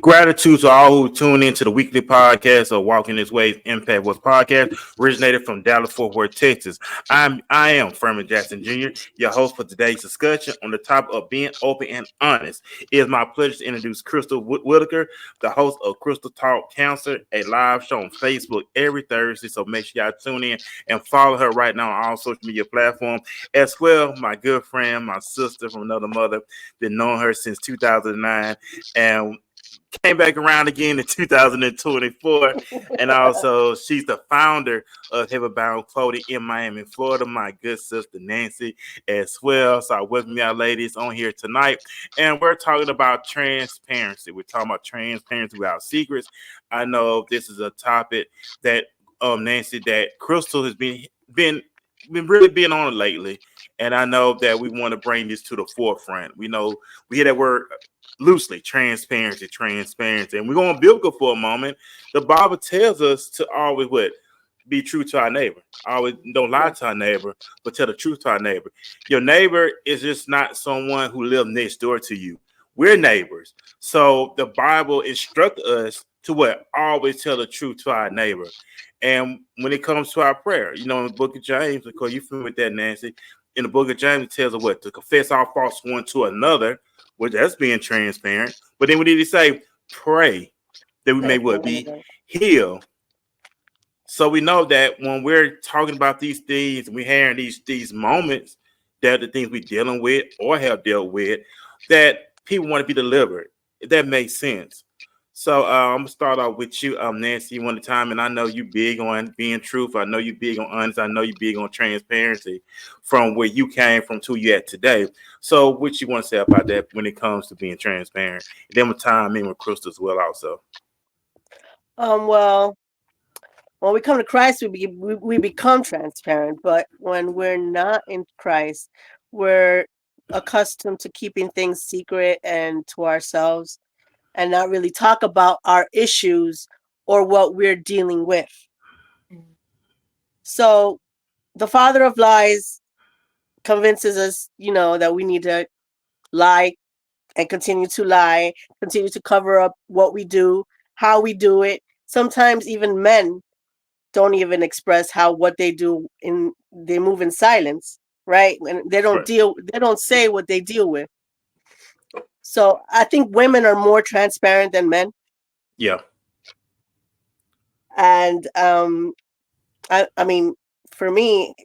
Gratitude to all who tune into the weekly podcast of Walking This Way Impact What's podcast, originated from Dallas, Fort Worth, Texas. I am Furman Jackson Jr., your host for today's discussion on the topic of being open and honest. It is my pleasure to introduce Krystal Whitaker, the host of Krystal Talks Cancer, a live show on Facebook every Thursday. So make sure y'all tune in and follow her right now on all social media platforms. As well, my good friend, my sister from another mother, been knowing her since 2009. And came back around again in 2024. And also, she's the founder of HeavenBound Clothing in Miami, Florida. My good sister, Nancy, as well. So I welcome y'all ladies on here tonight. And we're talking about transparency. We're talking about transparency without secrets. I know this is a topic that, Nancy, that Krystal has been really being on lately. And I know that we want to bring this to the forefront. We know we hear that word loosely, transparency. And we're going biblical for a moment. The Bible tells us to always what? Be true to our neighbor. Always don't lie to our neighbor, but tell the truth to our neighbor. Your neighbor is just not someone who lives next door to you. We're neighbors. So the Bible instructs us to what? Always tell the truth to our neighbor. And when it comes to our prayer, in the book of James, because you're familiar with that, Nancy, in the book of James, it tells us what? To confess our faults one to another, which that's being transparent. But then we need to say, pray that we may what? Be healed. So we know that when we're talking about these things, we're hearing these moments, that the things we're dealing with or have dealt with, that people want to be delivered. If that makes sense. So I'm gonna start off with you, Nancy, one time, and I know you big on being truthful. I know you big on honest. I know you big on transparency from where you came from to you at today. So what you want to say about that when it comes to being transparent? And then with time in with Krystal as well also. Well, when we come to Christ, we become transparent. But when we're not in Christ, we're accustomed to keeping things secret and to ourselves, and not really talk about our issues or what we're dealing with. So the father of lies convinces us, that we need to lie and continue to cover up what we do, how we do it. Sometimes even men don't even express what they do, they move in silence, right? And they don't say what they deal with. So I think women are more transparent than men. Yeah. And I mean, for me,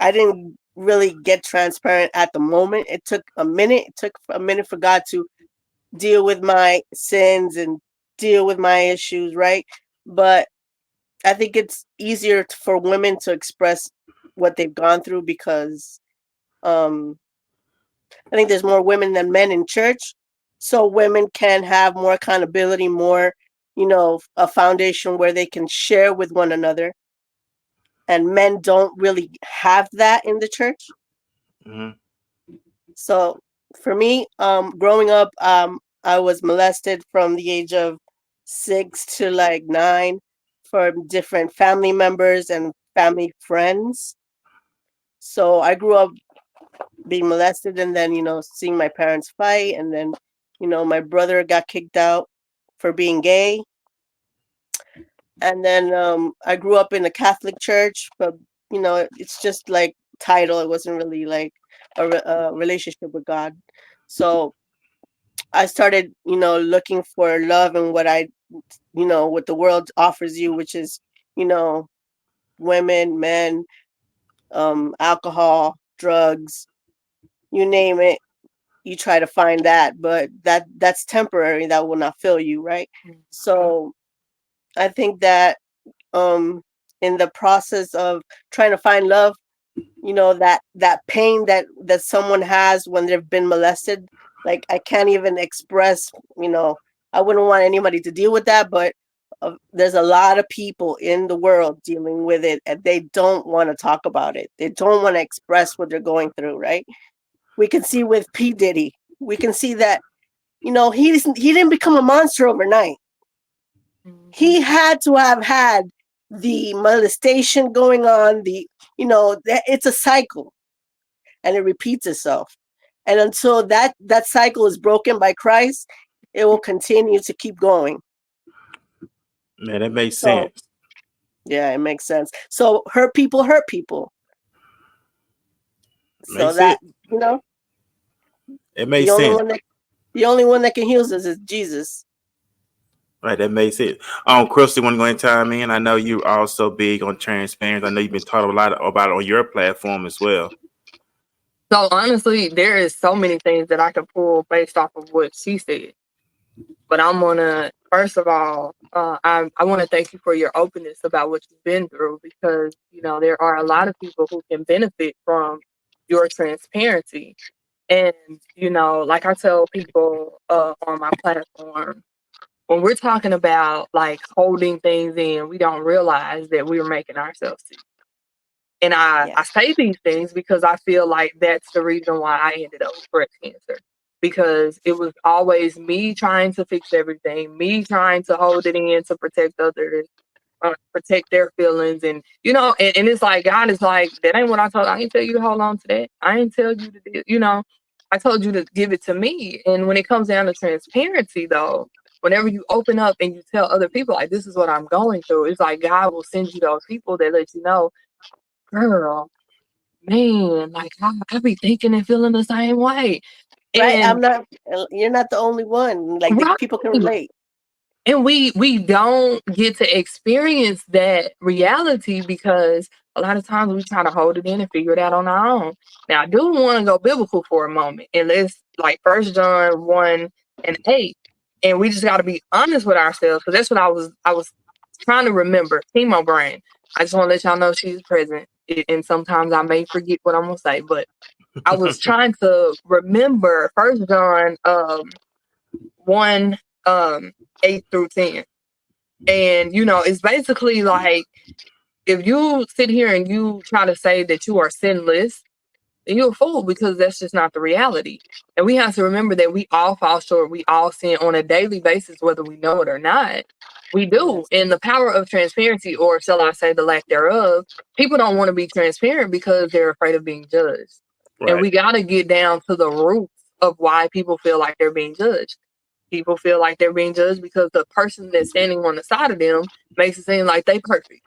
I didn't really get transparent at the moment. It took a minute. It took a minute for God to deal with my sins and deal with my issues, right? But I think it's easier for women to express what they've gone through because I think there's more women than men in church. So women can have more accountability, more, a foundation where they can share with one another. And men don't really have that in the church. Mm-hmm. So for me, growing up, I was molested from the age of 6 to like 9 from different family members and family friends. So I grew up being molested and then, seeing my parents fight. And then, my brother got kicked out for being gay. And then I grew up in a Catholic church, but, it's just like title. It wasn't really like a relationship with God. So I started, looking for love and what what the world offers you, which is, women, men, alcohol, drugs, you name it. You try to find that, but that's temporary. That will not fill you, right? So I think that in the process of trying to find love, that pain that someone has when they've been molested, like I can't even express, I wouldn't want anybody to deal with that, but there's a lot of people in the world dealing with it and they don't want to talk about it. They don't want to express what they're going through, right? We can see with P. Diddy, we can see that, he didn't become a monster overnight. He had to have had the molestation going on, it's a cycle and it repeats itself. And until that cycle is broken by Christ, it will continue to keep going. Man, that makes So sense. yeah, it makes sense. So hurt people hurt people. So Makes that, it. you know, It the makes only sense. one that the only one that can heal us is Jesus. Right, that makes it. Krystal, want to go and time in? I know you also big on transparency. I know you've been taught a lot about it on your platform as well. So honestly, there is so many things that I could pull based off of what she said. But I'm gonna first of all, I want to thank you for your openness about what you've been through, because there are a lot of people who can benefit from your transparency. And like I tell people on my platform, when we're talking about like holding things in, we don't realize that we're making ourselves sick. And I Yeah. say these things because I feel like that's the reason why I ended up with breast cancer. Because it was always me trying to fix everything, me trying to hold it in to protect others, protect their feelings. And it's like, God is like, that ain't what I told. I ain't tell you to hold on to that. I ain't tell you to do. I told you to give it to me. And when it comes down to transparency, though, whenever you open up and you tell other people, like, this is what I'm going through, it's like God will send you those people that let you know, girl, man, like I be thinking and feeling the same way. Right. And You're not the only one. Like the right. people can relate. And we don't get to experience that reality because a lot of times we try to hold it in and figure it out on our own. Now I do want to go biblical for a moment, and let's like 1 John 1:8, and we just got to be honest with ourselves, because that's what I was trying to remember. Chemo brain. I just want to let y'all know she's present, and sometimes I may forget what I'm gonna say, but I was trying to remember 1 John 1 8 through 10. And it's basically like, if you sit here and you try to say that you are sinless, then you're a fool, because that's just not the reality. And we have to remember that we all fall short. We all sin on a daily basis, whether we know it or not. We do. Yes. And the power of transparency, or shall I say the lack thereof, people don't want to be transparent because they're afraid of being judged. And Right. we got to get down to the roots of why people feel like they're being judged. People feel like they're being judged because the person that's standing on the side of them makes it seem like they perfect.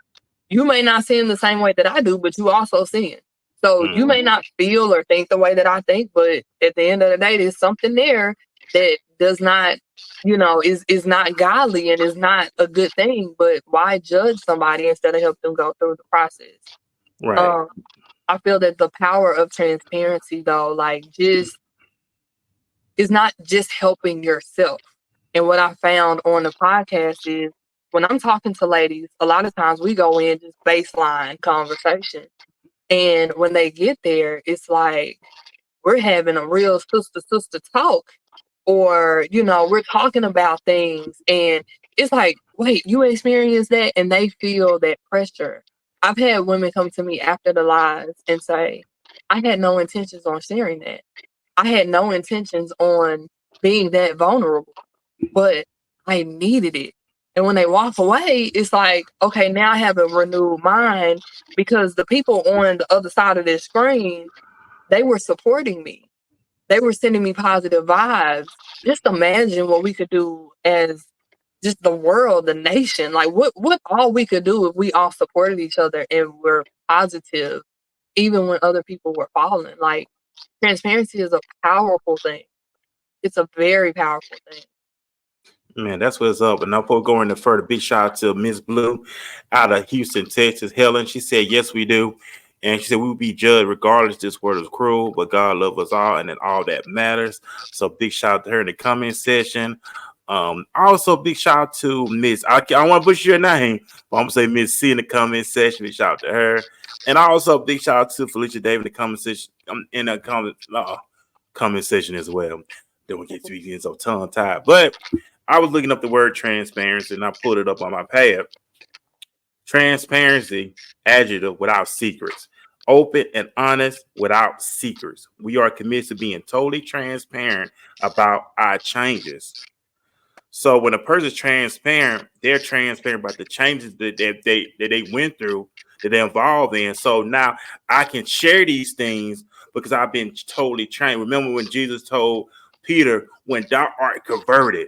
You may not sin the same way that I do, but you also sin. So you may Mm-hmm. not feel or think the way that I think, but at the end of the day, there's something there that does not, is not godly and is not a good thing. But why judge somebody instead of help them go through the process? Right. Um, I feel that the power of transparency, though, like, just is not just helping yourself. And what I found on the podcast is, when I'm talking to ladies, a lot of times we go in just baseline conversation. And when they get there, it's like we're having a real sister talk, or, we're talking about things. And it's like, wait, you experienced that? And they feel that pressure. I've had women come to me after the lives and say, I had no intentions on sharing that. I had no intentions on being that vulnerable, but I needed it. And when they walk away, it's like, okay, now I have a renewed mind, because the people on the other side of this screen, they were supporting me. They were sending me positive vibes. Just imagine what we could do as just the world, the nation. Like, what all we could do if we all supported each other and were positive, even when other people were falling. Like, transparency is a powerful thing. It's a very powerful thing. Man, that's what's up. And I'm going to further, big shout out to Miss Blue out of Houston, Texas. Helen, she said, yes, we do. And she said, we will be judged regardless. This world is cruel, but God loves us all, and then all that matters. So big shout out to her in the comment section. Also big shout out to Miss, I want to butcher your name, but I'm going to say Miss C in the comment section. Big shout out to her. And also big shout out to Felicia Davis in the comment section, in the comment section as well. Don't get to be getting so tongue tied. But I was looking up the word transparency and I pulled it up on my pad. Transparency, adjective, without secrets. Open and honest without secrets. We are committed to being totally transparent about our changes. So when a person's transparent, they're transparent about the changes that they went through, that they're involved in. So now I can share these things because I've been totally trained. Remember when Jesus told Peter when thou art converted.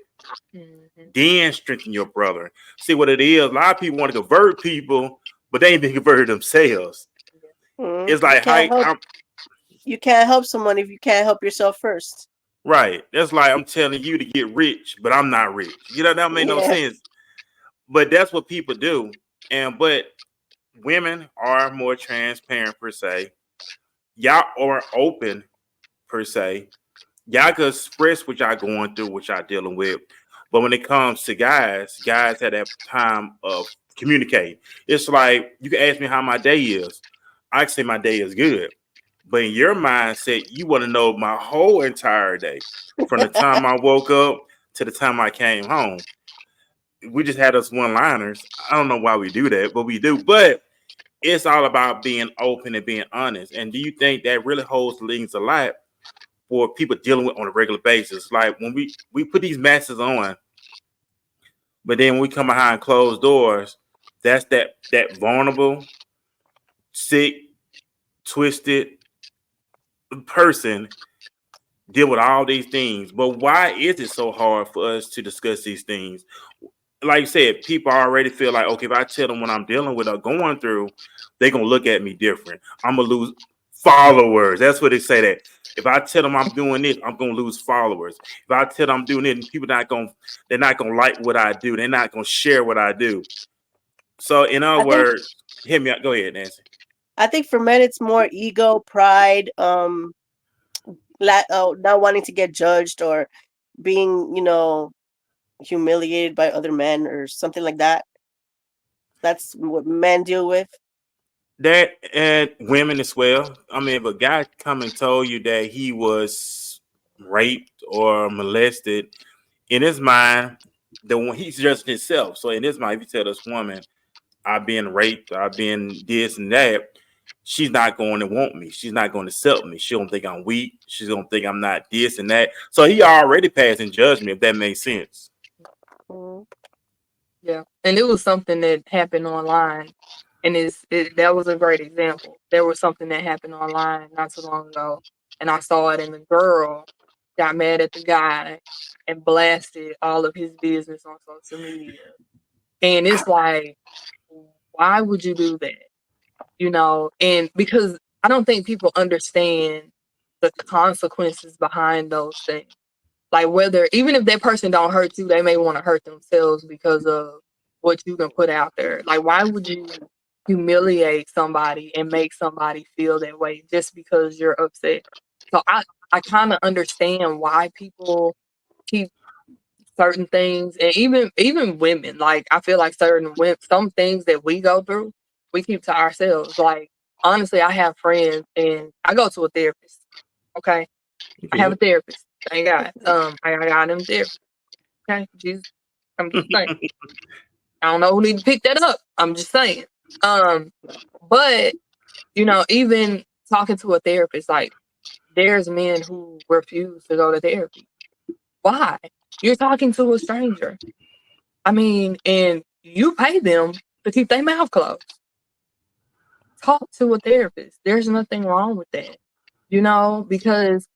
Then strengthen your brother. See what it is? A lot of people want to convert people, but they ain't been converted themselves. It's like you can't help someone if you can't help yourself first. Right. That's like I'm telling you to get rich, but I'm not rich. You know, that made no sense. But that's what people do. But women are more transparent per se. Y'all are open per se. Y'all can express what y'all going through, what y'all dealing with. But when it comes to guys have that time of communicating. It's like you can ask me how my day is. I can say my day is good. But in your mindset, you want to know my whole entire day. From the time I woke up to the time I came home. We just had us one-liners. I don't know why we do that, but we do. But it's all about being open and being honest. And do you think that really holds things a lot for people dealing with on a regular basis? Like when we put these masks on, but then when we come behind closed doors, that's that vulnerable, sick, twisted person deal with all these things. But why is it so hard for us to discuss these things? Like you said, people already feel like, okay, if I tell them what I'm dealing with or going through, they're going to look at me different. I'm going to lose followers. That's what they say that. If I tell them I'm doing this, I'm going to lose followers. If I tell them I'm doing it, people they're not going to like what I do. They're not going to share what I do. So in other words, hit me out. Go ahead, Nancy. I think for men, it's more ego, pride, not wanting to get judged or being, humiliated by other men or something like that. That's what men deal with. That and women as well. I mean, if a guy come and told you that he was raped or molested, in his mind, the one he's judging himself. So in his mind, if you tell this woman, I've been raped, I've been this and that, she's not going to want me. She's not going to accept me. She don't think I'm weak. She's going to think I'm not this and that. So he already passing judgment, if that makes sense. Mm-hmm. Yeah. And it was something that happened online. And that was a great example. There was something that happened online not so long ago. And I saw it, and the girl got mad at the guy and blasted all of his business on social media. And it's like, why would you do that? And because I don't think people understand the consequences behind those things. Like even if that person don't hurt you, they may want to hurt themselves because of what you can put out there. Like, why would you humiliate somebody and make somebody feel that way just because you're upset? So I kind of understand why people keep certain things, and even women. Like, I feel like some things that we go through, we keep to ourselves. Like, honestly, I have friends, and I go to a therapist. Okay, I have a therapist. Thank God. I got him there. Okay, Jesus. I'm just saying. I don't know who need to pick that up. I'm just saying. But even talking to a therapist, like, there's men who refuse to go to therapy. Why? You're talking to a stranger. I mean, and you pay them to keep their mouth closed. Talk to a therapist. There's nothing wrong with that. Because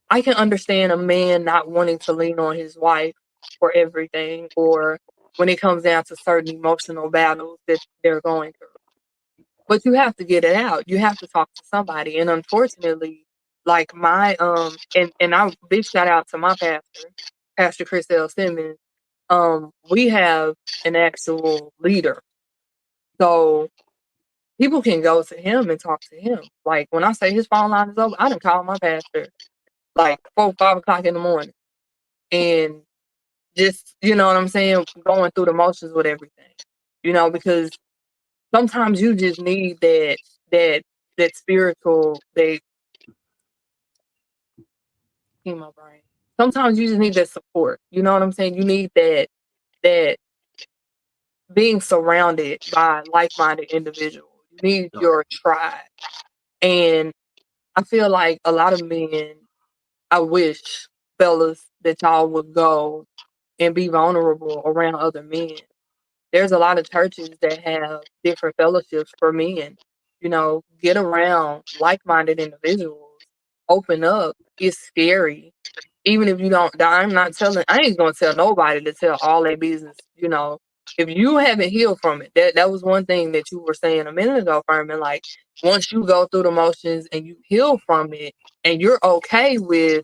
I can understand a man not wanting to lean on his wife for everything, or when it comes down to certain emotional battles that they're going through. But you have to get it out. You have to talk to somebody. And unfortunately, like my and I big shout out to my pastor, Pastor Krystal Simmons. We have an actual leader. So people can go to him and talk to him. Like, when I say his phone line is open, I done call my pastor like 4, 5 o'clock in the morning, and just, you know what I'm saying, going through the motions with everything, because sometimes you just need that spiritual, in my brain. Sometimes you just need that support. You know what I'm saying? You need that being surrounded by like-minded individuals. You need your tribe. And I feel like a lot of men, I wish, fellas, that y'all would go and be vulnerable around other men. There's a lot of churches that have different fellowships for men. Get around like-minded individuals. Open up. It's scary. even if you don't, I ain't gonna tell nobody to tell all their business. You know, if you haven't healed from it, that was one thing that you were saying a minute ago, Furman. Like, once you go through the motions and you heal from it, and you're okay with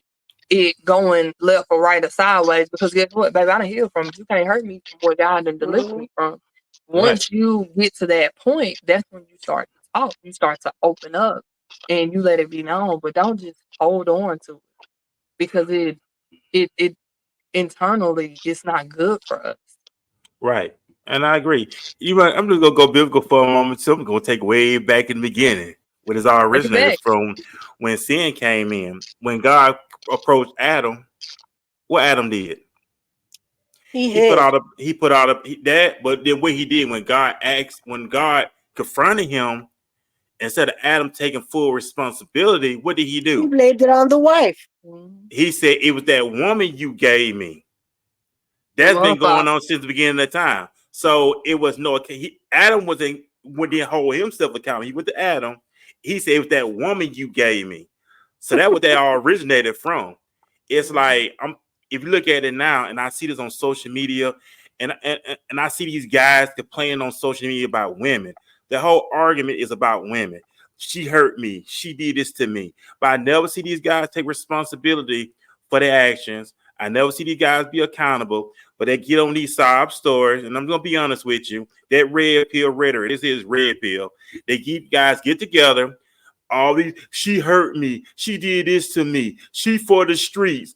it going left or right or sideways, because guess what, baby, I done healed from it. You can't hurt me from what God done delivered me from. Once you get to that point, that's when you start to talk. You start to open up and you let it be known, but don't just hold on to it, because it internally it's not good for us. Right. And I agree. I'm just gonna go biblical for a moment. So I'm gonna take way back in the beginning, when it's all originated from, when sin came in. When God approached Adam, what Adam did? He put out that, but then what he did when God confronted him, instead of Adam taking full responsibility, what did he do? He blamed it on the wife. He said, it was that woman you gave me. That's been going on since the beginning of time. So it was Adam didn't hold himself accountable. He went to Adam. He said, it was that woman you gave me. So that was they all originated from. It's like, if you look at it now, and I see this on social media, and I see these guys complaining on social media about women. The whole argument is about women. She hurt me. She did this to me. But I never see these guys take responsibility for their actions. I never see these guys be accountable, but they get on these sob stories. And I'm going to be honest with you, that red pill rhetoric, this is red pill. They guys get together. All these, she hurt me. She did this to me. She for the streets.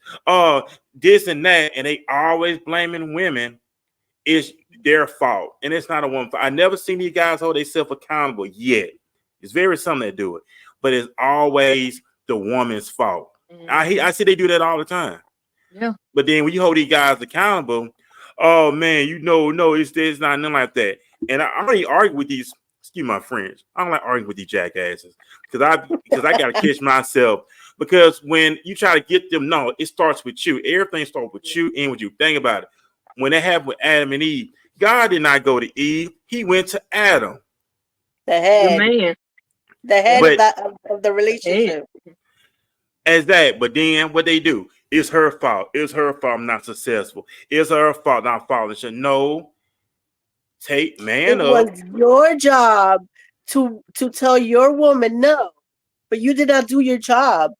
This and that. And they always blaming women. It's their fault. And it's not a woman fault. I never seen these guys hold themselves accountable yet. It's very some that do it. But it's always the woman's fault. I see they do that all the time. Yeah. But then when you hold these guys accountable, oh man, no, it's not nothing like that. And I already argue with these. Excuse my French. I don't like arguing with these jackasses because I gotta catch myself. Because when you try to get them, no, it starts with you. Everything starts with you and with you. Think about it. When it happened with Adam and Eve, God did not go to Eve. He went to Adam. The head. The head of the relationship. As that, but then what they do? It's her fault. It's her fault I'm not successful. It's her fault not following. No. Take man up. It was your job to tell your woman no, but you did not do your job.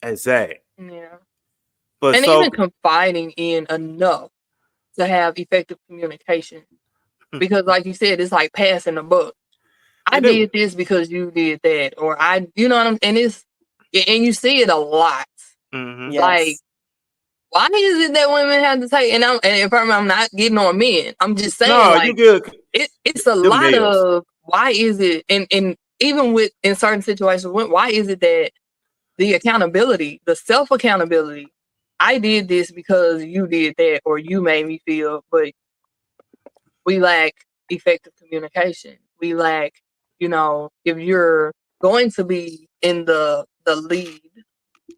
Exactly. Yeah. But even confiding in enough to have effective communication. Because like you said, it's like passing the buck. I did this because you did that. Or you know what I'm saying? And you see it a lot. Mm-hmm. Yes. Like, why is it that women have to take? And I'm not getting on men. I'm just saying, no, you good. It's a lot of why is it, and even in certain situations, why is it that the accountability, the self accountability, I did this because you did that, or you made me feel, but we lack effective communication. We lack, if you're going to be in the lead.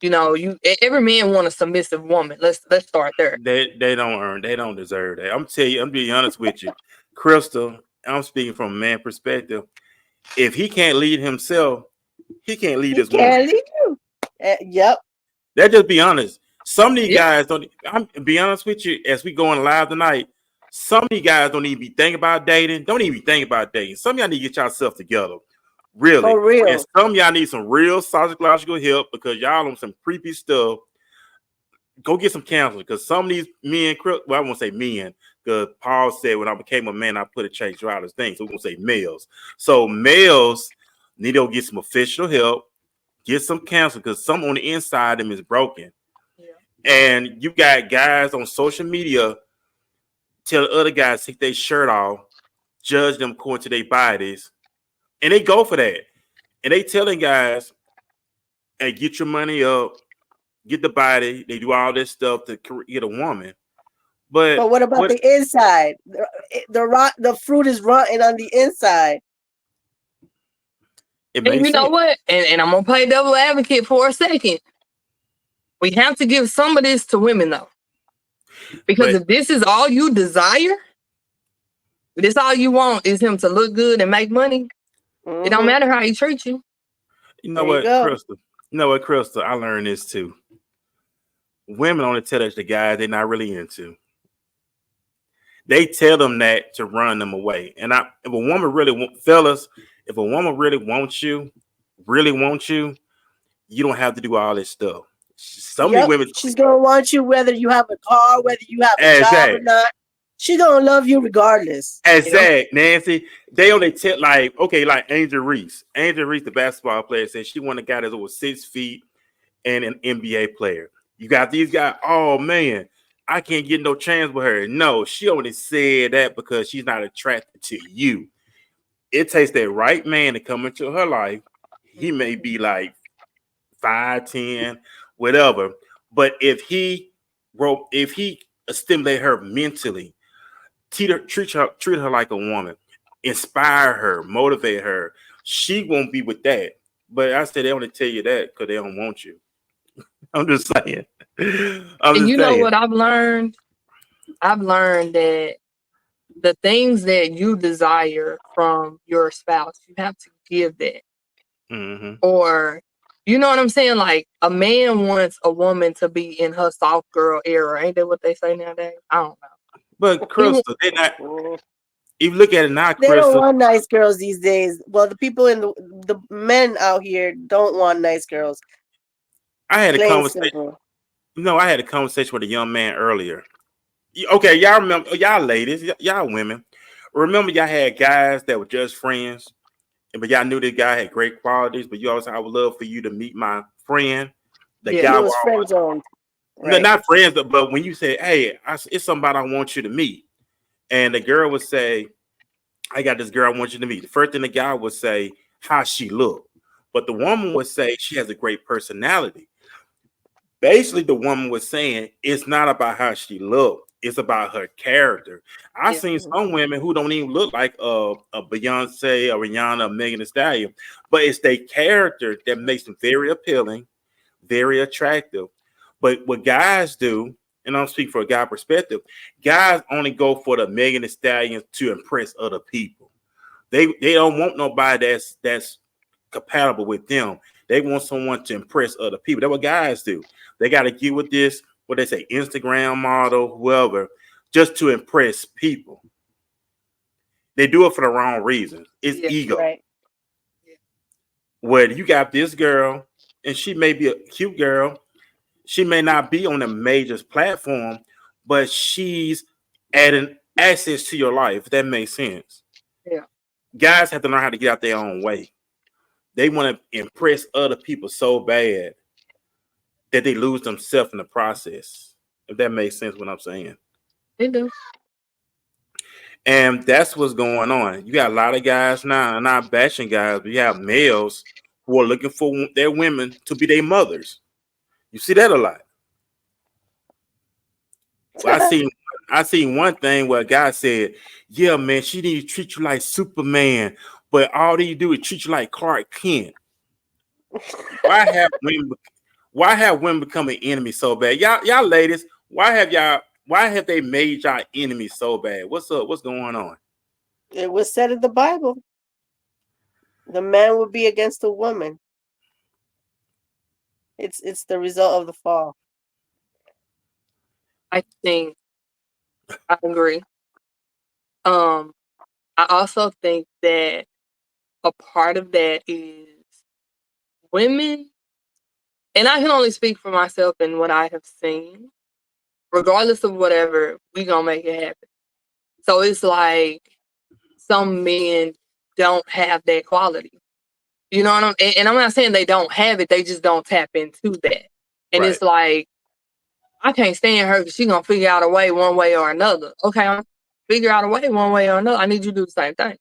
Every man want a submissive woman. Let's start there. They don't deserve that. I'm being honest with you. Krystal, I'm speaking from a man perspective. If he can't lead himself, he can't lead his woman. Can't lead you. Yep. Let's just be honest. Some of these guys don't. I'm be honest with you. As we going live tonight, some of these guys don't even be thinking about dating. Don't even be thinking about dating. Some of y'all need to get yourself together. Really. For real. And some of y'all need some real psychological help because y'all on some creepy stuff. Go get some counseling because some of these men, well, I won't say men, because Paul said when I became a man, I put a change throughout his thing. So we're going to say males. So males need to go get some official help, get some counseling because some on the inside of them is broken. Yeah. And you got guys on social media tell other guys to take their shirt off, judge them according to their bodies, and they go for that. And they telling guys, hey, get your money up, get the body. They do all this stuff to get a woman. But what about the inside? The fruit is rotten on the inside. And you know what? And I'm going to play devil advocate for a second. We have to give some of this to women, though. Because if this is all you desire, if this all you want is him to look good and make money, it don't matter how he treats you. You know what, Krystal? I learned this too. women only tell us the guys they're not really into. They tell them that to run them away. And if a woman really fellas, if a woman really wants you, you don't have to do all this stuff. Some of these Yep, women, she's gonna want you whether you have a car, whether you have a job or exact, not. She gonna love you regardless. exact, Nancy. They only tell like Angel Reese. Angel Reese, the basketball player, said she wanted a guy that's over 6 feet and an NBA player. You got these guys. Oh man, I can't get no chance with her. No, she only said that because she's not attracted to you. It takes that right man to come into her life. He may be like 5'10", whatever. But if he stimulate her mentally, treat her like a woman, inspire her, motivate her, she won't be with that. But I said they only tell you that because they don't want you. I'm just saying. And you know what I've learned? I've learned that the things that you desire from your spouse, you have to give that. Mm-hmm. Or, you know what I'm saying? Like, a man wants a woman to be in her soft girl era. Ain't that what they say nowadays? I don't know. But Krystal, they're not. If you look at it now, They don't Krystal, want nice girls these days. Well, the people in the men out here don't want nice girls. I had a Plain conversation. simple. I had a conversation with a young man earlier. Okay, y'all remember, y'all ladies, y'all women, remember y'all had guys that were just friends, but y'all knew this guy had great qualities, but you always said, I would love for you to meet my friend. The Yeah. guy It was friend zoned. no, not friends, but when you say, hey, it's somebody I want you to meet, and the girl would say, I got this girl I want you to meet. The first thing the guy would say, how she look, but the woman would say she has a great personality. Basically, the woman was saying it's not about how she looked; it's about her character. I've seen some women who don't even look like a Beyonce, a Rihanna, a Megan Thee Stallion, but it's their character that makes them very appealing, very attractive. But what guys do, and I'm speaking for a guy perspective, guys only go for the Megan Thee Stallions to impress other people. They don't want nobody that's compatible with them. They want someone to impress other people. That's what guys do. They got to get with this, what they say, Instagram model, whoever, just to impress people. They do it for the wrong reasons. It's ego. Right. Where you got this girl, and she may be a cute girl. She may not be on a major platform, but she's adding access to your life, if that makes sense. Yeah. Guys have to learn how to get out their own way. They want to impress other people so bad that they lose themselves in the process. If that makes sense, what I'm saying. They do. And that's what's going on. You got a lot of guys now, not bashing guys, but you have males who are looking for their women to be their mothers. You see that a lot. Well, I seen one thing where a guy said, yeah, man, she need to treat you like Superman, but all they do is treat you like Clark Kent. Why have women become an enemy so bad? Y'all ladies, why have they made y'all enemies so bad? What's up? What's going on? It was said in the Bible. The man would be against the woman. It's the result of the fall. I think I agree. I also think that a part of that is women, and I can only speak for myself and what I have seen. Regardless of whatever, we gonna make it happen. So it's like some men don't have that quality. You know what and I'm not saying they don't have it, they just don't tap into that. And Right. it's like, I can't stand her because she's gonna figure out a way one way or another. Okay, I'm figure out a way one way or another. I need you to do the same thing.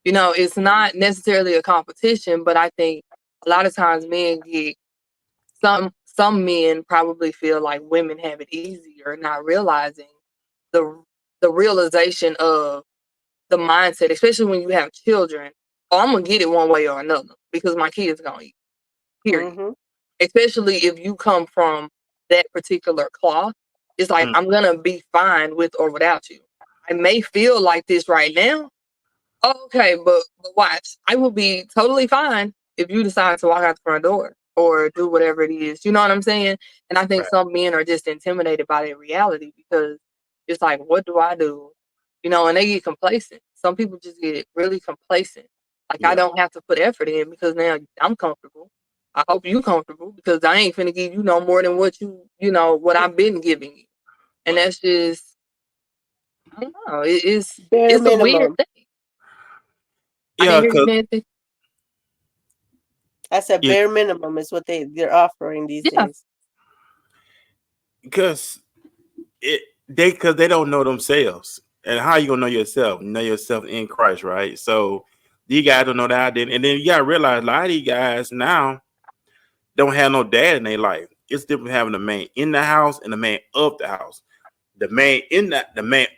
You know, it's not necessarily a competition, but I think a lot of times men get some men probably feel like women have it easier, not realizing the realization of the mindset, especially when you have children. Oh, I'm gonna get it one way or another because my kid's gonna eat. Period. Mm-hmm. Especially if you come from that particular cloth, it's like I'm gonna be fine with or without you. I may feel like this right now. Oh, okay, but watch, I will be totally fine if you decide to walk out the front door. or do whatever it is. You know what I'm saying? And I think Right. some men are just intimidated by that reality because it's like, what do I do? You know, and they get complacent. Some people just get really complacent. Like, I Yeah. don't have to put effort in because now I'm comfortable. I hope you comfortable because I ain't finna give you no more than what what I've been giving you. And Right. that's just, I don't know. Bare It's a weird minimum. thing. I Yeah, didn't hear you, Nancy. I said yeah, bare minimum is what they're offering these Yeah. days. because they don't know themselves. And how you gonna know yourself? Know yourself in Christ, right? So these guys don't know that identity. And then you gotta realize a lot of these guys now don't have no dad in their life. It's different having a man in the house and a man of the house. The man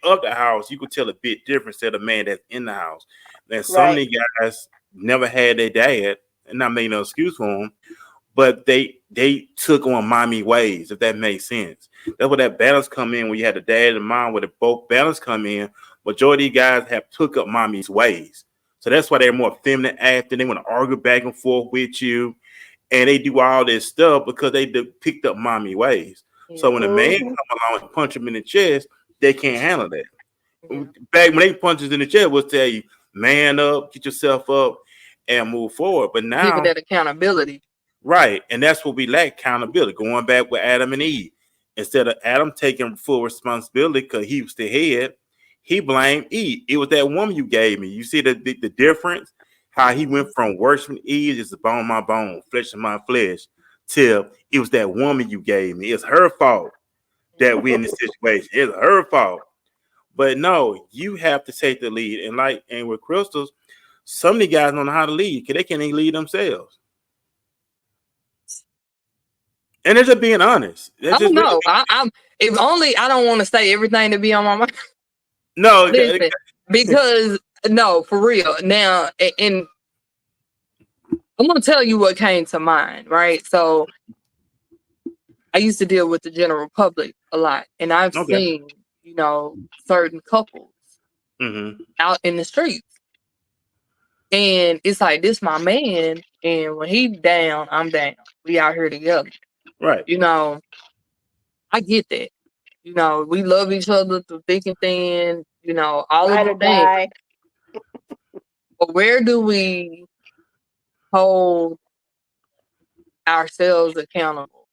of the house, you could tell a bit different than the man that's in the house. And some of Right. these guys never had their dad, and not making no excuse for them, but they took on mommy ways, if that makes sense. That's where that balance come in when you had the dad and mom, where the both balance come in. Majority of guys have took up mommy's ways. So that's why they're more feminine acting. They want to argue back and forth with you, and they do all this stuff because they picked up mommy ways. So when a man Mm-hmm. come along and punch them in the chest, they can't handle that. Yeah. Back when they punches in the chest, we'll tell you, man up, get yourself up, and move forward. But Giving now, that accountability. right, and that's what we lack, accountability. Going back with Adam and Eve, instead of Adam taking full responsibility because he was the head, he blamed Eve. It was that woman you gave me. You see the difference? How he went from worshiping Eve, is the bone of my bone, flesh of my flesh, till it was that woman you gave me. It's her fault that we in this situation. It's her fault. But no, you have to take the lead. And with Krystals, some of the guys don't know how to lead because they can't even lead themselves. And they're just being honest. They're I don't just really know. I'm if only I don't want to say everything to be on my mind. no. Listen, because no, for real. Now, and I'm gonna tell you what came to mind, right? So I used to deal with the general public a lot, and I've Okay. seen, certain couples Mm-hmm. out in the streets. And it's like, this my man, and when he down, I'm down. We out here together. Right. You know, I get that. We love each other through thick and thin, all of Ride the or things. die. But where do we hold ourselves accountable?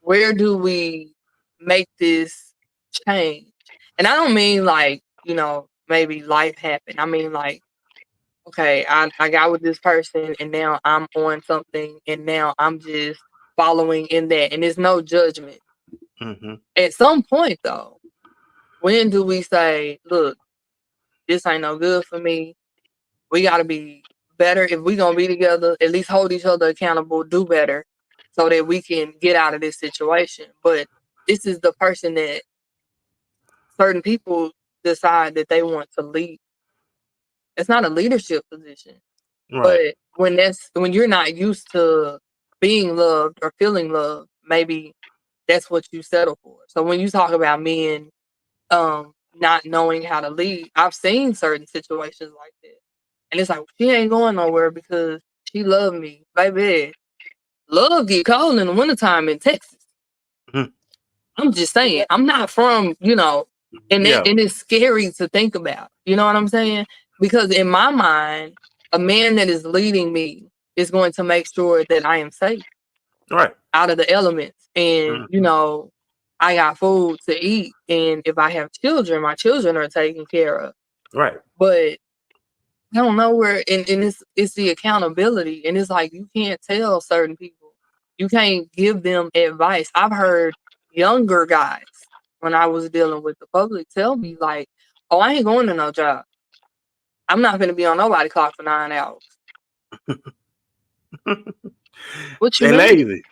Where do we make this change? And I don't mean like, maybe life happened. I mean like, okay, I got with this person and now I'm on something and now I'm just following in that. And there's no judgment. Mm-hmm. At some point though, when do we say, look, this ain't no good for me? We gotta be better. If we gonna be together, at least hold each other accountable, do better so that we can get out of this situation. But this is the person that certain people decide that they want to lead. It's not a leadership position. Right. But when you're not used to being loved or feeling loved, maybe that's what you settle for. So when you talk about men not knowing how to lead, I've seen certain situations like that. And it's like, she ain't going nowhere because she loved me. Baby, love get cold in the wintertime in Texas. Mhm. I'm just saying, I'm not from, and Yeah. it's scary to think about. You know what I'm saying? Because in my mind, a man that is leading me is going to make sure that I am safe Right. out of the elements. And, Mhm. I got food to eat. And if I have children, my children are taken care of. Right. But I don't know where, and it's the accountability. And it's like, you can't tell certain people, you can't give them advice. I've heard younger guys, when I was dealing with the public, tell me like, oh, I ain't going to no job. I'm not going to be on nobody clock for 9 hours. What you They mean? lazy.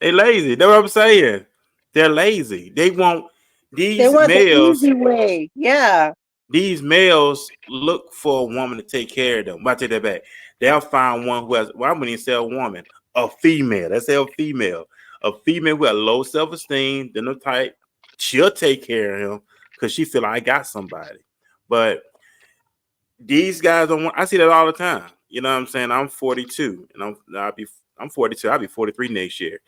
They lazy. That's what I'm saying. They're lazy. They want They these want the males. easy way. Yeah. These males look for a woman to take care of them. I take that back. They'll find one who has, well, I wouldn't even say a woman, a female. Let's say a female. A female who has low self-esteem, then the type, she'll take care of him because she feel like I got somebody. But these guys don't want, I see that all the time. You know what I'm saying? I'm 42 and I'll be I'm 42. I'll be 43 next year.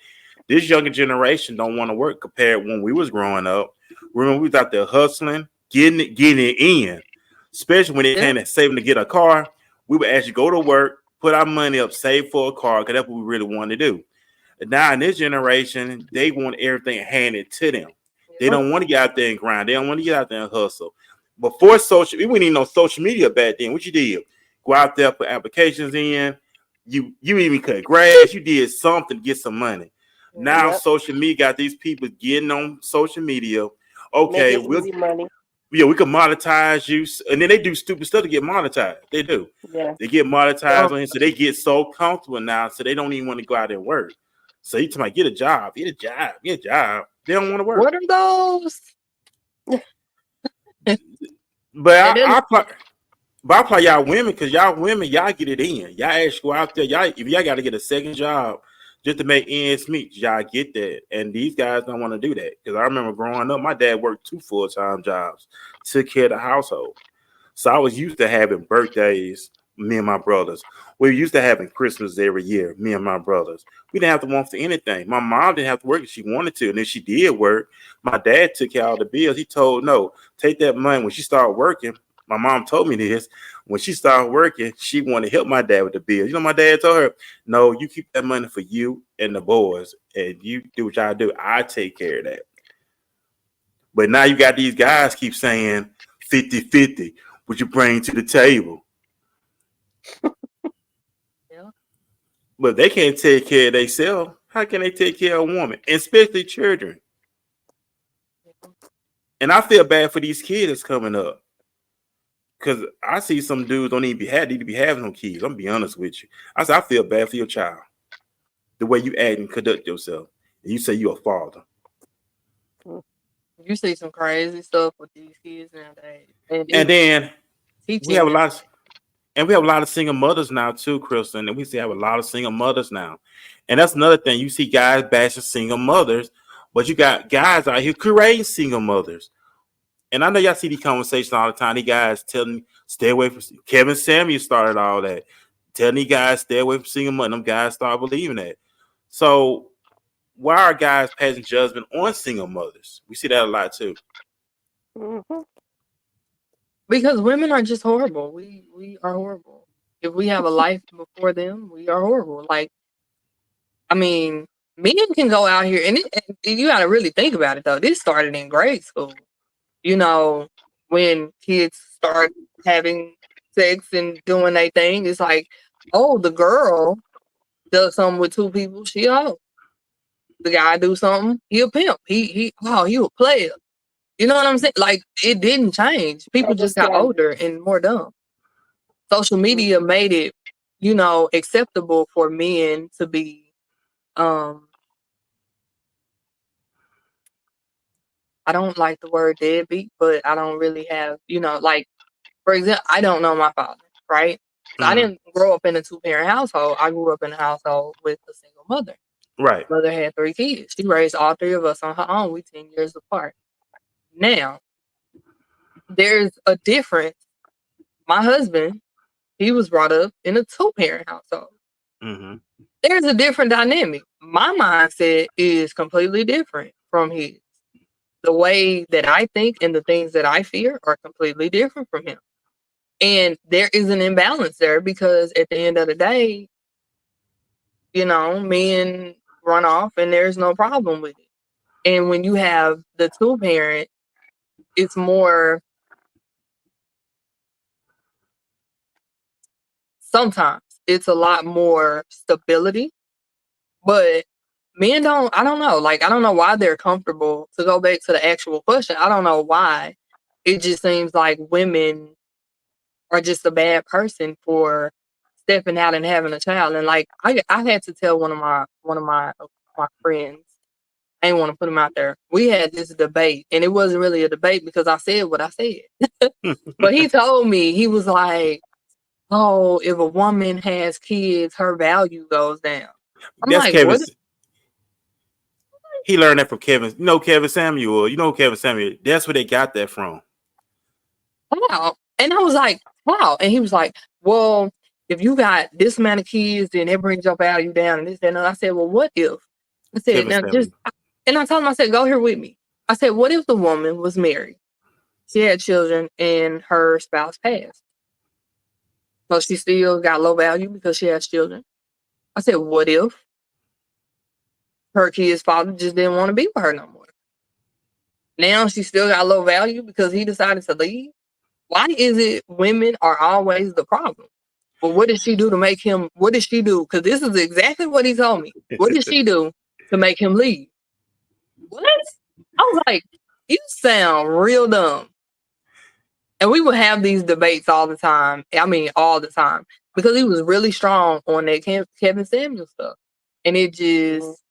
This younger generation don't want to work compared when we was growing up. Remember, we was out there hustling, getting it in. Especially when it came to saving to get a car, we would actually go to work, put our money up, save for a car, because that's what we really wanted to do. And now in this generation, they want everything handed to them. They don't want to get out there and grind. They don't want to get out there and hustle. Before social, we didn't even know social media back then. What you did? Go out there, put applications in. You even cut grass. You did something to get some money. Now social media got these people getting on social media. Okay, easy money. Yeah, we can monetize you, and then they do stupid stuff to get monetized. They do. Yeah. They get monetized on it, so they get so comfortable now, so they don't even want to go out and work. So you tell me, get a job. They don't want to work. What are those? But I apply y'all women, because y'all women, y'all get it in. Y'all actually go out there. If y'all got to get a second job just to make ends meet, y'all get that. And these guys don't want to do that. Because I remember growing up, my dad worked 2 full-time jobs, took care of the household. So I was used to having birthdays, me and my brothers. We were used to having Christmas every year, me and my brothers. We didn't have to want for anything. My mom didn't have to work if she wanted to. And if she did work, my dad took care of all the bills. He told, no, take that money. When she started working, my mom told me this. When she started working, she wanted to help my dad with the bills. You know, my dad told her, no, you keep that money for you and the boys, and you do what y'all do. I take care of that. But now you got these guys keep saying 50-50, what you bring to the table. Yeah. But they can't take care of themselves. How can they take care of a woman, especially children? And I feel bad for these kids coming up. Because I see some dudes don't even need to be having no kids. I'm gonna be honest with you. I feel bad for your child. The way you act and conduct yourself. And you say you're a father. You see some crazy stuff with these kids nowadays. And then we have a lot of single mothers now too, Krystal. And we have a lot of single mothers now. And that's another thing. You see guys bashing single mothers, but you got guys out here creating single mothers. And I know y'all see these conversations all the time. These guys telling me, stay away from Kevin Samuels started all that. Telling these guys, stay away from single mothers. Them guys start believing that. So why are guys passing judgment on single mothers? We see that a lot too. Mm-hmm. Because women are just horrible. We are horrible. If we have a life before them, we are horrible. Like, I mean, men can go out here, and you got to really think about it, though. This started in grade school. You know, when kids start having sex and doing their thing, it's like, oh, the girl does something with 2 people, she a hoe. The guy do something, he a pimp. He a player. You know what I'm saying? Like, it didn't change. People just got older and more dumb. Social media made it, acceptable for men to be, I don't like the word deadbeat, but I don't really have, like, for example, I don't know my father, right? So I didn't grow up in a 2-parent household. I grew up in a household with a single mother. Right. Mother had 3 kids. She raised all 3 of us on her own. We 10 years apart. Now, there's a difference. My husband, he was brought up in a 2-parent household. Mm-hmm. There's a different dynamic. My mindset is completely different from his. The way that I think and the things that I fear are completely different from him. And there is an imbalance there because at the end of the day, men run off and there's no problem with it. And when you have the 2-parent, it's more, sometimes it's a lot more stability, but men I don't know. Like, I don't know why they're comfortable. To go back to the actual question, I don't know why. It just seems like women are just a bad person for stepping out and having a child. And like, I had to tell one of my friends, I didn't want to put him out there. We had this debate, and it wasn't really a debate because I said what I said. But he told me, he was like, oh, if a woman has kids, her value goes down. That's like, Kevin. He learned that from Kevin. Kevin Samuel. Kevin Samuel. That's where they got that from. Wow. And I was like, wow. And he was like, well, if you got this amount of kids, then it brings your value down and this and that. And I said, well, what if? I said, Kevin now Samuels. and I told him, I said, go here with me. I said, what if the woman was married? She had children and her spouse passed. So she still got low value because she has children. I said, what if her kid's father just didn't want to be with her no more? Now she still got low value because he decided to leave? Why is it women are always the problem? Well, what did she do to make him? What did she do? Because this is exactly what he told me. What did she do to make him leave? What? I was like, you sound real dumb. And we would have these debates all the time. I mean, all the time. Because he was really strong on that Kevin Samuel stuff. And it just,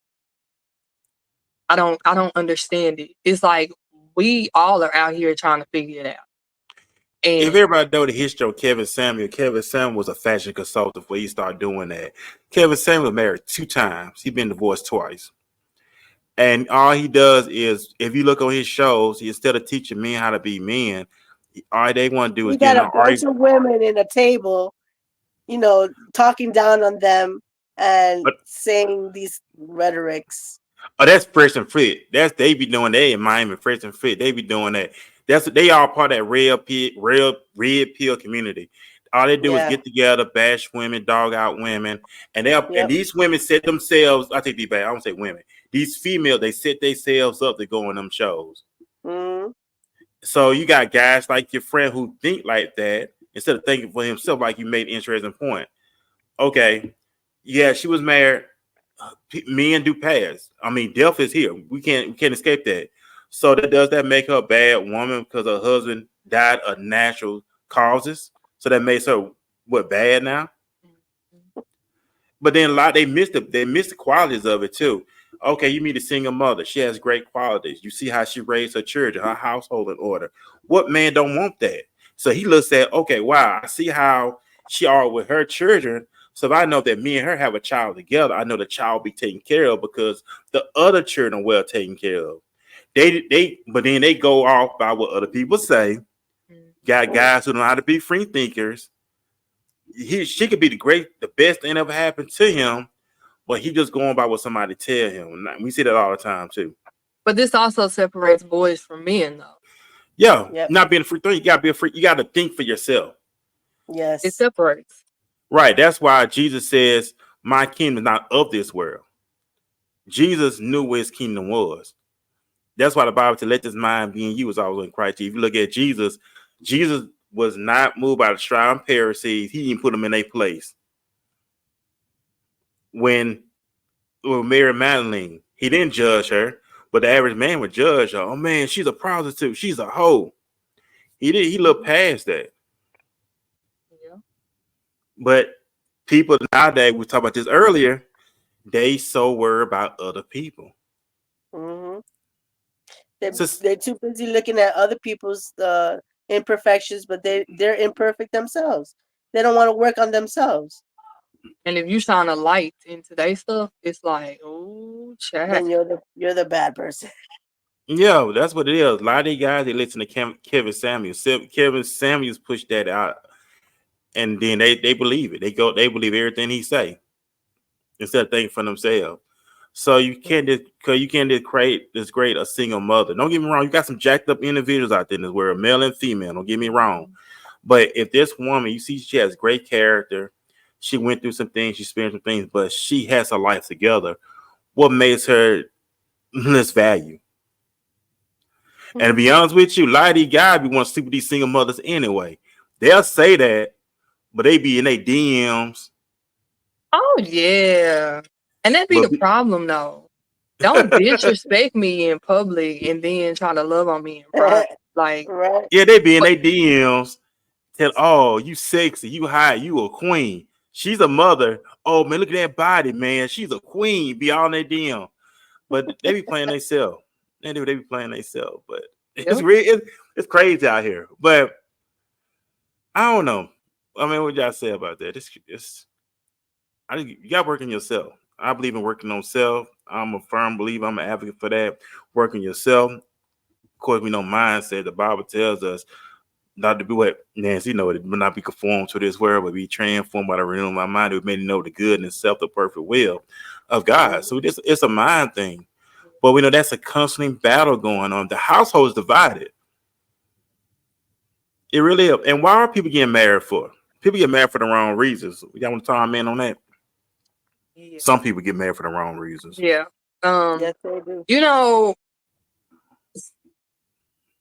I don't understand it. It's like we all are out here trying to figure it out. And if everybody know the history of Kevin Samuel was a fashion consultant before he started doing that. Kevin Samuel was married 2 times. He's been divorced twice. And all he does is, if you look on his shows, instead of teaching men how to be men, all they want to do is got get a bunch of women in a table, talking down on them and saying these rhetorics. Oh, that's Fresh and Fit. They be doing that in Miami. Fresh and Fit. They be doing that. They all part of that red pill community. All they do is get together, bash women, dog out women, and and these women set themselves. I take the back. I don't say women. These females, they set themselves up to go on them shows. Mm-hmm. So you got guys like your friend who think like that instead of thinking for himself. Like you made an interesting point. Okay, yeah, she was married. Men do pass. I mean, death is here. We can't escape that. So does that make her a bad woman because her husband died of natural causes? So that makes her what, bad now? But then they miss the qualities of it too. Okay, you meet a single mother. She has great qualities. You see how she raised her children, her household in order. What man don't want that? So he looks at, okay, wow, I see how she are with her children. So if I know that me and her have a child together, I know the child will be taken care of because the other children are well taken care of. But then they go off by what other people say. Got guys who know how to be free thinkers. She could be the best thing ever happened to him, but he just going by what somebody tell him. And we see that all the time too. But this also separates boys from men, though. Yeah, not being a free thinker. You gotta be a free. You gotta think for yourself. Yes, it separates. Right. That's why Jesus says, "My kingdom is not of this world." Jesus knew where his kingdom was. That's why the Bible said, "Let this mind be in you," as always in Christ. If you look at Jesus, Jesus was not moved by the scribes and Pharisees. He didn't put them in their place. When Mary Magdalene, he didn't judge her, but the average man would judge her. Oh man, she's a prostitute. She's a hoe. He looked past that. Yeah. But people nowadays, we talked about this earlier, they so worried about other people. Mm-hmm. They're too busy looking at other people's imperfections, but they're imperfect themselves. They don't want to work on themselves. And if you shine a light in today's stuff, it's like, oh, chat. Then you're the bad person. Yeah, that's what it is. A lot of these guys, they listen to Kevin Samuels. Kevin Samuels pushed that out, and then they believe it. They believe everything he say instead of thinking for themselves. So you can't just create this great a single mother. Don't get me wrong. You got some jacked up individuals out there in this world, male and female. Don't get me wrong. But if this woman, you see, she has great character. She went through some things. She experienced some things, but she has her life together. What makes her less value? And to be honest with you, a lot of these guys be want to sleep with these single mothers anyway. They'll say that, but they be in their DMs. Oh yeah, and that be the problem though. Don't disrespect me in public and then try to love on me in private. Like, right. Yeah, they be in their DMs. Tell, oh, you sexy, you hot, you a queen. She's a mother. Oh man, look at that body, man. She's a queen. Be all in their DM, but they be playing themselves. They be playing themselves, but it's crazy out here. But I don't know. I mean, what y'all say about that? You got to work on yourself. I believe in working on self. I'm a firm believer. I'm an advocate for that. Working yourself. Of course, we know mindset. The Bible tells us not to be what Nancy know, it will not be conformed to this world, but be transformed by the renewing of my mind. It may know the good and self the perfect will of God. So it's a mind thing. But we know that's a constant battle going on. The household is divided. It really is. And why are people getting married for? People get married for the wrong reasons. Y'all want to time in on that? Yeah. Some people get married for the wrong reasons. Yeah. Yes, they do. You know,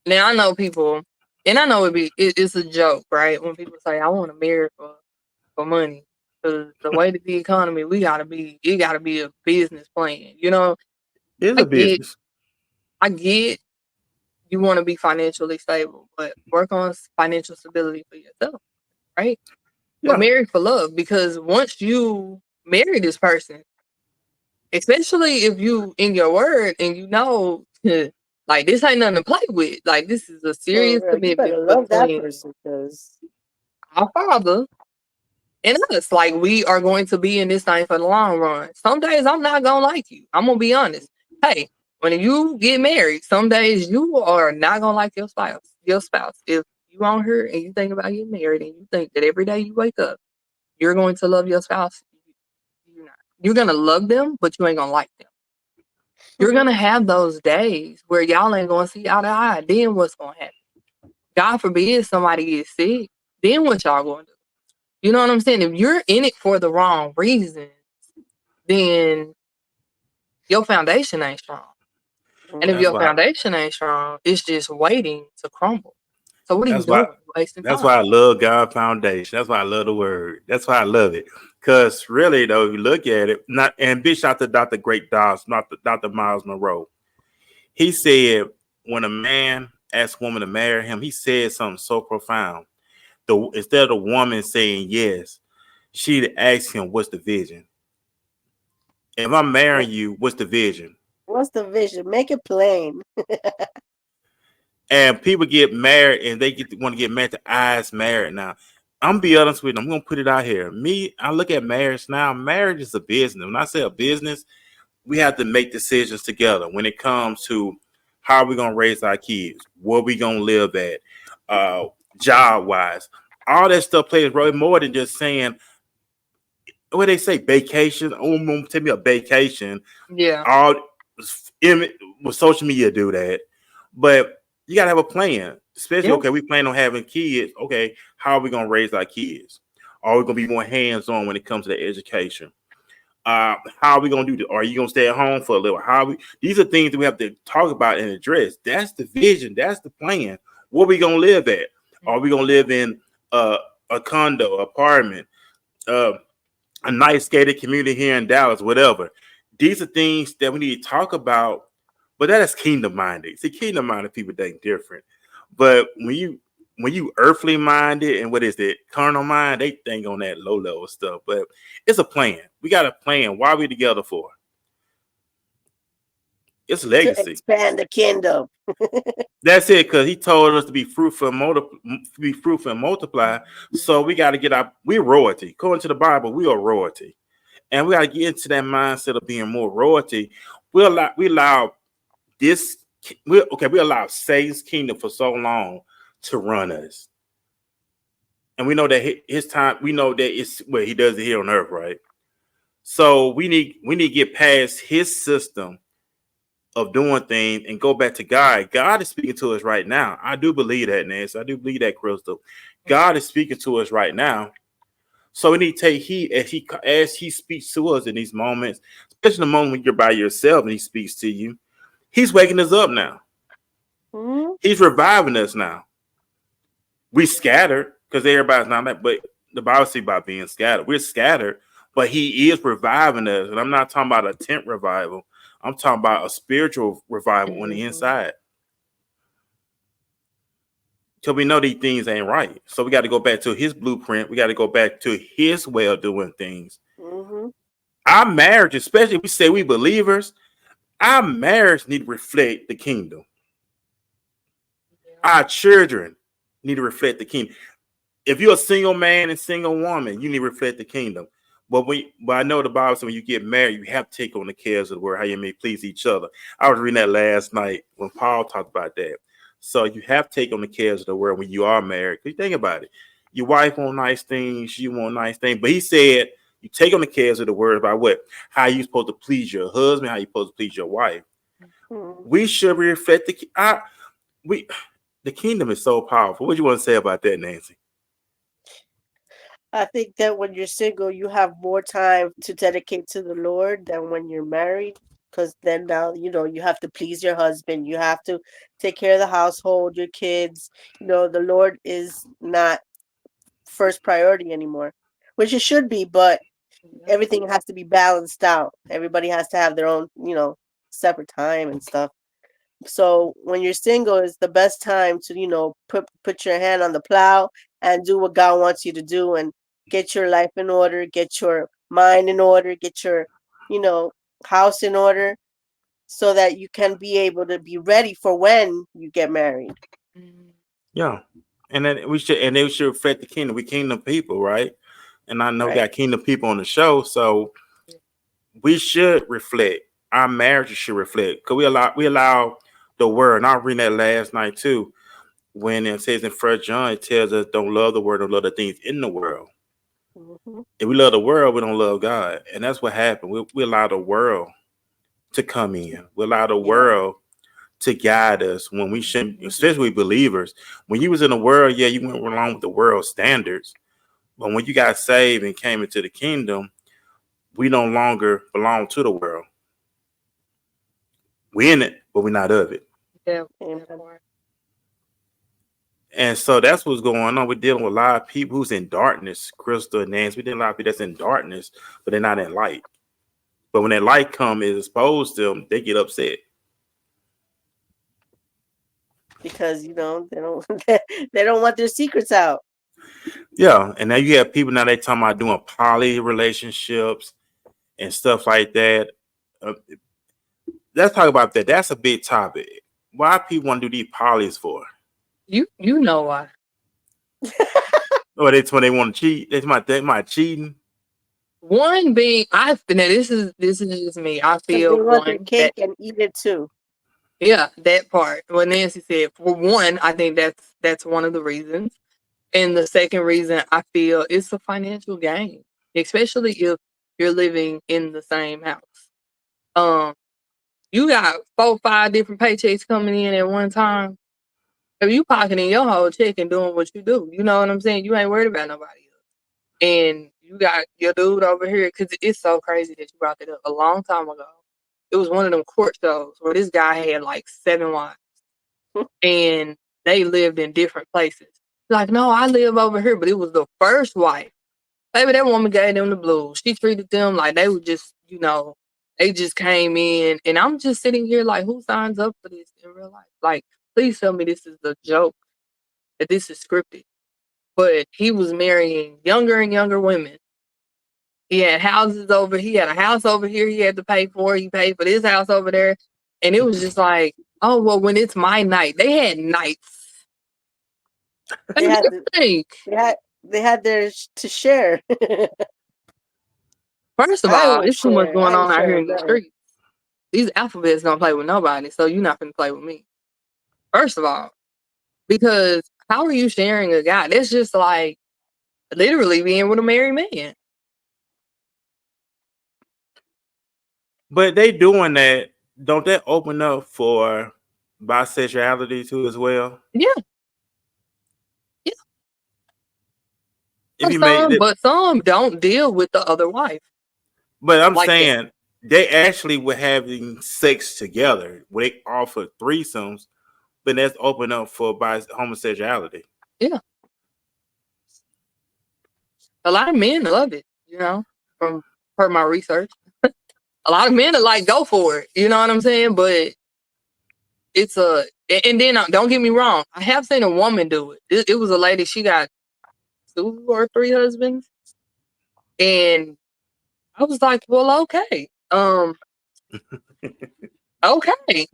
now I know people, and I know it's a joke, right? When people say, I want to marry for money. Because the way to the economy, it gotta be a business plan. You know, It's a business. I get you want to be financially stable, but work on financial stability for yourself, right? Yeah. But marry for love, because once you marry this person, especially if you in your word and you know, like, this ain't nothing to play with. Like, this is a serious You commitment better love that between person, because our Father and us. Like, we are going to be in this thing for the long run. Some days I'm not gonna like you. I'm gonna be honest. Hey, when you get married, some days you are not gonna like your spouse. Your spouse. If you on her and you think about getting married and you think that every day you wake up, you're going to love your spouse, you're not. You're gonna love them, but you ain't gonna like them. You're gonna have those days where y'all ain't gonna see eye to eye. Then what's gonna happen? God forbid somebody gets sick. Then what y'all gonna do? You know what I'm saying? If you're in it for the wrong reasons, then your foundation ain't strong. And if That's your why. foundation ain't strong, it's just waiting to crumble. So what are you That's why. doing? Wasting That's time. why I love God Foundation. That's why I love the word. That's why I love it. Because really, though, if you look at it, not and big shout to Dr. Great Doss, not Dr. Miles Monroe. He said when a man asks a woman to marry him, he said something so profound. Instead of the woman saying yes, she'd ask him, "What's the vision? If I'm marrying you, what's the vision?" What's the vision? Make it plain. And people get married and they want to get married to eyes married now. I'm be honest with you. I'm gonna put it out here. I look at marriage now. Marriage is a business. When I say a business, we have to make decisions together when it comes to how we're gonna raise our kids, where we gonna live at, job wise. All that stuff plays a role more than just saying what they say, vacation. Oh, take me a vacation. Yeah. All with social media do that, but you gotta have a plan. Especially, okay, we plan on having kids. Okay, how are we gonna raise our kids? Are we gonna be more hands on when it comes to the education? How are we gonna do this? Are you gonna stay at home for a little? These are things that we have to talk about and address. That's the vision. That's the plan. Where we gonna live at? Are we gonna live in a condo, apartment, a nice gated community here in Dallas, whatever? These are things that we need to talk about, but that is kingdom minded. See, kingdom minded people think different. But when you earthly minded and what is it, carnal mind, they think on that low level stuff. But it's a plan. We got a plan. Why are we together for? It's legacy. To expand the kingdom. That's it, because he told us to be fruitful and multiply. So we got to we're royalty. According to the Bible, we are royalty. And we got to get into that mindset of being more royalty. We allow Satan's kingdom for so long to run us. And we know that his time, we know that it's where he does it here on earth, right? So we need to get past his system of doing things and go back to God. God is speaking to us right now. I do believe that, Nancy. I do believe that, Krystal. God is speaking to us right now. So we need to take heed as he speaks to us in these moments, especially the moment when you're by yourself and he speaks to you. He's waking us up now. Mm-hmm. He's reviving us now. We scattered because everybody's not that, but the Bible speaks about being scattered. We're scattered, but he is reviving us. And I'm not talking about a tent revival. I'm talking about a spiritual revival on the inside. Because we know these things ain't right. So we got to go back to his blueprint. We got to go back to his way of doing things. Mm-hmm. Our marriage, especially if we say we believers, our marriage need to reflect the kingdom. Our children need to reflect the kingdom. If you're a single man and single woman, you need to reflect the kingdom. But I know the Bible says when you get married, you have to take on the cares of the world, how you may please each other. I was reading that last night when Paul talked about that. So you have to take on the cares of the world when you are married. Because think about it. Your wife want nice things, you want nice things. But he said you take on the cares of the world about what? How you supposed to please your husband, how you supposed to please your wife. Mhm. We should reflect the kingdom is so powerful. What do you want to say about that, Nancy? I think that when you're single, you have more time to dedicate to the Lord than when you're married. Because then now, you have to please your husband. You have to take care of the household, your kids. The Lord is not first priority anymore, which it should be, but everything has to be balanced out. Everybody has to have their own, separate time and stuff. So when you're single, it's the best time to, put your hand on the plow and do what God wants you to do and get your life in order, get your mind in order, get your, you know, house in order so that you can be able to be ready for when you get married. Yeah. And then they should reflect the kingdom. We kingdom people, right? And I know we Right. got kingdom people on the show, so we should reflect. Our marriages should reflect. Because we allow the word, and I was reading that last night too, when it says in 1 John, it tells us don't love the world, don't love the things in the world. Mm-hmm. If we love the world, we don't love God. And that's what happened. We allow the world to come in. We allow the world to guide us when we shouldn't, especially believers. When you was in the world, yeah, you went along with the world standards. But when you got saved and came into the kingdom, we no longer belong to the world. We're in it, but we're not of it. Yeah. Amen. And so that's what's going on. We're dealing with a lot of people who's in darkness, Krystal and Nancy. We're dealing with a lot of people that's in darkness, but they're not in light. But when that light comes is exposed to them, they get upset. Because they don't they don't want their secrets out. Yeah. And now you have people now they talking about doing poly relationships and stuff like that. Let's talk about that. That's a big topic. Why people want to do these polys for? You know why. Or that's when they want to cheat. They might cheating. One being, this is just me. I 'Cause they feel want their one cake and eat it too. yeah, that part. What Nancy said. For one, I think that's one of the reasons. And the second reason I feel it's a financial gain, especially if you're living in the same house. You got 4, 5 different paychecks coming in at one time. If you pocketing your whole check and doing what you do, you know what I'm saying? You ain't worried about nobody else. And you got your dude over here, because it's so crazy that you brought that up. A long time ago, it was one of them court shows where this guy had like 7 wives. And they lived in different places. Like, no, I live over here, but it was the first wife. Maybe that woman gave them the blues. She treated them like they were just, they just came in. And I'm just sitting here like, who signs up for this in real life? Like, please tell me this is a joke, that this is scripted. But he was marrying younger and younger women. He had houses over. He had a house over here he had to pay for. He paid for this house over there. And it was just like, oh, well, when it's my night. They had nights. They had they had theirs to share. First of I all, won't there's too much share. going I ain't on out here sharing in these nothing. streets. These alphabets don't play with nobody, so you're not gonna play with me. First of all, because how are you sharing a guy? That's just like literally being with a married man. But they doing that, don't that open up for bisexuality too as well? Yeah. If you make it, But some don't deal with the other wife. but I'm like that. saying they actually were having sex together where they offer threesomes, but that's open up for homosexuality. Yeah. A lot of men love it, from per my research. A lot of men are like, go for it. You know what I'm saying? But it's and then don't get me wrong. I have seen a woman do it. It was a lady. She got 2 or 3 husbands. And I was like, well, okay. Okay.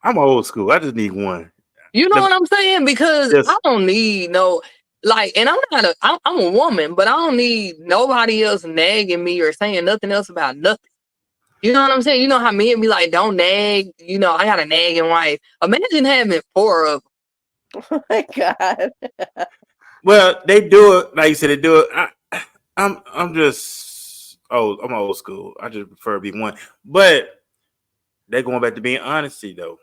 I'm old school. I just need one. You know what I'm saying? Because Yes. I don't need and I'm a woman, but I don't need nobody else nagging me or saying nothing else about nothing. You know what I'm saying? You know how men be like, don't nag. You know, I got a nagging wife. Imagine having 4 of them. Oh my God. Well, they do it like you said. They do it. I'm just I'm old school. I just prefer to be one. But they're going back to being honesty though.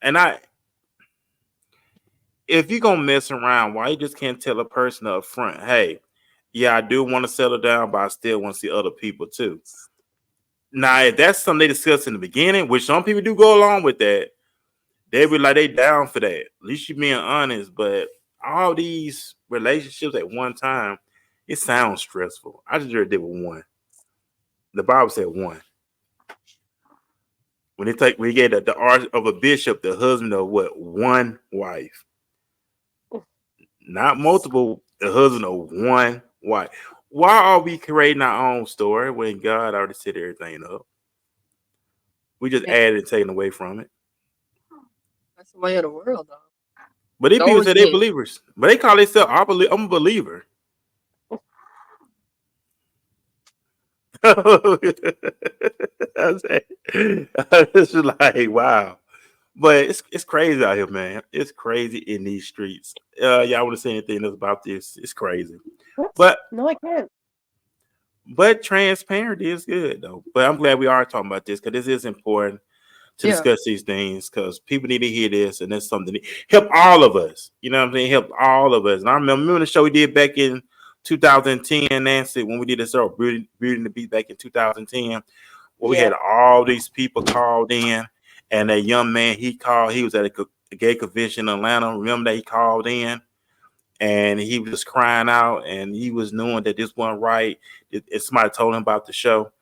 And if you're gonna mess around, why you just can't tell a person up front, hey, yeah, I do want to settle down, but I still want to see other people too. Now, if that's something they discussed in the beginning, which some people do go along with that, they be like they down for that. At least you being honest. But all these relationships at one time, it sounds stressful. I just heard they were one. The Bible said one. When we get the art of a bishop, the husband of what? One wife. Not multiple, the husband of one wife. Why are we creating our own story when God already set everything up? We just added and taken away from it. That's the way of the world, though. But these people say they're believers. But they call themselves, I'm a believer. It's just like, wow. But it's crazy out here, man. It's crazy in these streets. Y'all want to say anything else about this? It's crazy. But no, I can't. But transparency is good though. But I'm glad we are talking about this because this is important to discuss these things because people need to hear this, and that's something that help all of us. You know what I'm saying? Help all of us. And I remember the show we did back in 2010, Nancy, when we did this Beauty and the Beat back in 2010, where we had all these people called in, and that young man he was at a gay convention in Atlanta. Remember that he called in? And he was just crying out, and he was knowing that this wasn't right. Somebody told him about the show.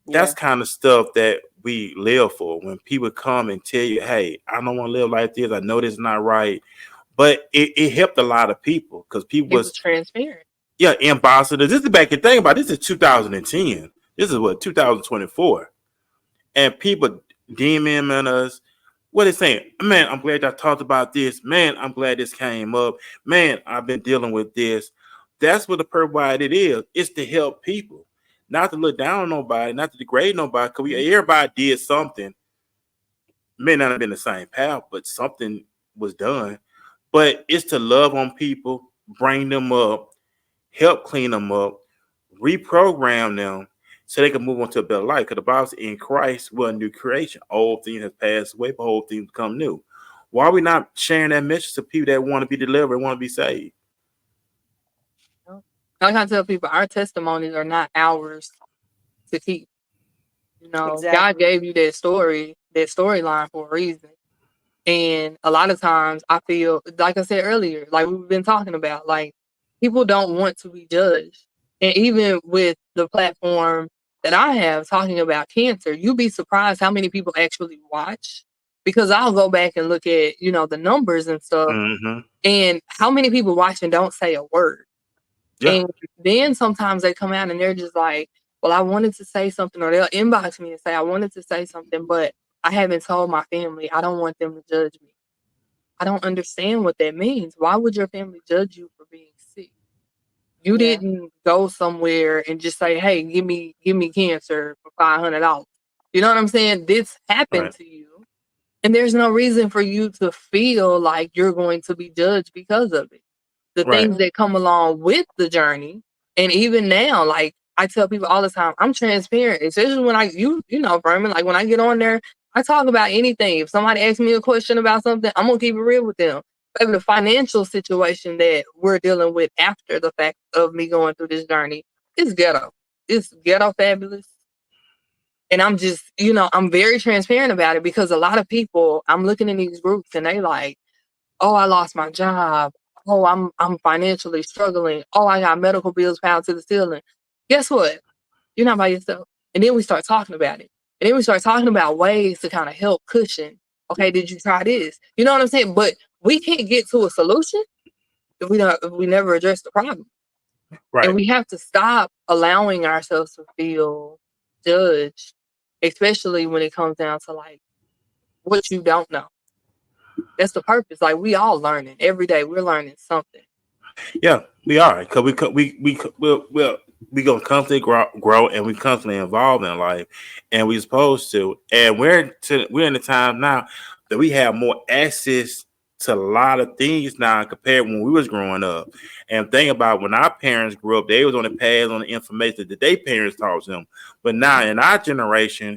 That's kind of stuff that we live for. When people come and tell you, hey, I don't want to live like this. I know this is not right. But it helped a lot of people because people was transparent. Yeah, ambassadors. This is back in thing about this is 2010. This is what 2024. And people DMing us. What they saying? Man, I'm glad y'all talked about this. Man, I'm glad this came up. Man, I've been dealing with this. That's what the purpose why it is. It's to help people. Not to look down on nobody, not to degrade nobody, because everybody did something. May not have been the same path, but something was done. But it's to love on people, bring them up, help clean them up, reprogram them so they can move on to a better life. Because the Bible says in Christ, we're a new creation. Old things have passed away, but old things become new. Why are we not sharing that message to people that want to be delivered, want to be saved? I gotta tell people our testimonies are not ours to keep. You know, God gave you that storyline for a reason. And a lot of times I feel, like I said earlier, like we've been talking about, like people don't want to be judged. And even with the platform that I have talking about cancer, you'd be surprised how many people actually watch. Because I'll go back and look at, the numbers and stuff, and how many people watch and don't say a word. Yeah. And then sometimes they come out and they're just like, well, I wanted to say something, or they'll inbox me and say, I wanted to say something, but I haven't told my family. I don't want them to judge me. I don't understand what that means. Why would your family judge you for being sick? You didn't go somewhere and just say, hey, give me cancer for $500. You know what I'm saying? This happened to you. And there's no reason for you to feel like you're going to be judged because of it. The things that come along with the journey. And even now, like I tell people all the time, I'm transparent, especially when Vermin, like when I get on there, I talk about anything. If somebody asks me a question about something, I'm gonna keep it real with them. But the financial situation that we're dealing with after the fact of me going through this journey is ghetto. It's ghetto fabulous. And I'm just, I'm very transparent about it because a lot of people, I'm looking in these groups and they like, oh, I lost my job. Oh, I'm financially struggling. Oh, I got medical bills piled to the ceiling. Guess what? You're not by yourself. And then we start talking about it. And then we start talking about ways to kind of help cushion. Okay, did you try this? You know what I'm saying? But we can't get to a solution if we never address the problem. Right. And we have to stop allowing ourselves to feel judged, especially when it comes down to like what you don't know. That's the purpose. Like we all learning every day. We're learning something. Yeah, we are. Cause we'll we gonna constantly grow, and we constantly evolve in life, and we supposed to. And we're in the time now that we have more access to a lot of things now compared when we was growing up. And think about when our parents grew up, they was on the path on the information that their parents taught them. But now in our generation,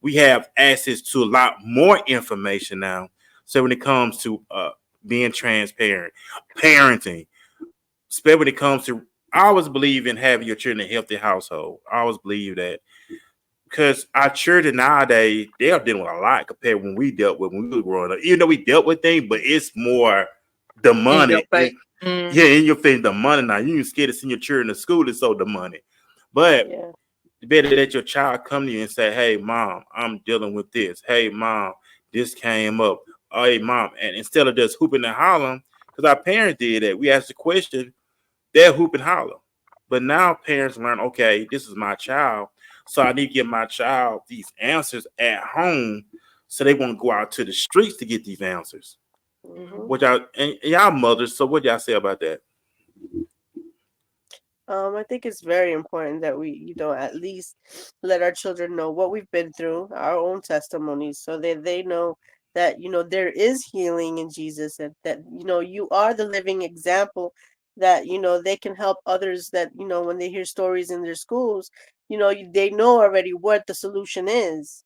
we have access to a lot more information now. So when it comes to being transparent, parenting, especially when it comes to, I always believe in having your children in a healthy household. I always believe that because our children nowadays, they are dealing with a lot compared when we dealt with when we were growing up. Even though we dealt with things, but it's more the In your money. face. Yeah, in your face, the money now. You ain't scared to send your children to school to so the money. But Yeah. you better let your child come to you and say, "Hey, mom, I'm dealing with this. Hey, mom, this came up. Oh, hey, mom," and instead of just hooping and hollering, because our parents did that. We asked the question, they're hoop and holler. But now parents learn, okay, this is my child, so I need to give my child these answers at home, so they won't go out to the streets to get these answers. Hmm. What y'all and y'all mothers? So what y'all say about that? I think it's very important that we, at least let our children know what we've been through, our own testimonies, so that they know that, there is healing in Jesus, and that, you are the living example, that, they can help others, that, when they hear stories in their schools, they know already what the solution is,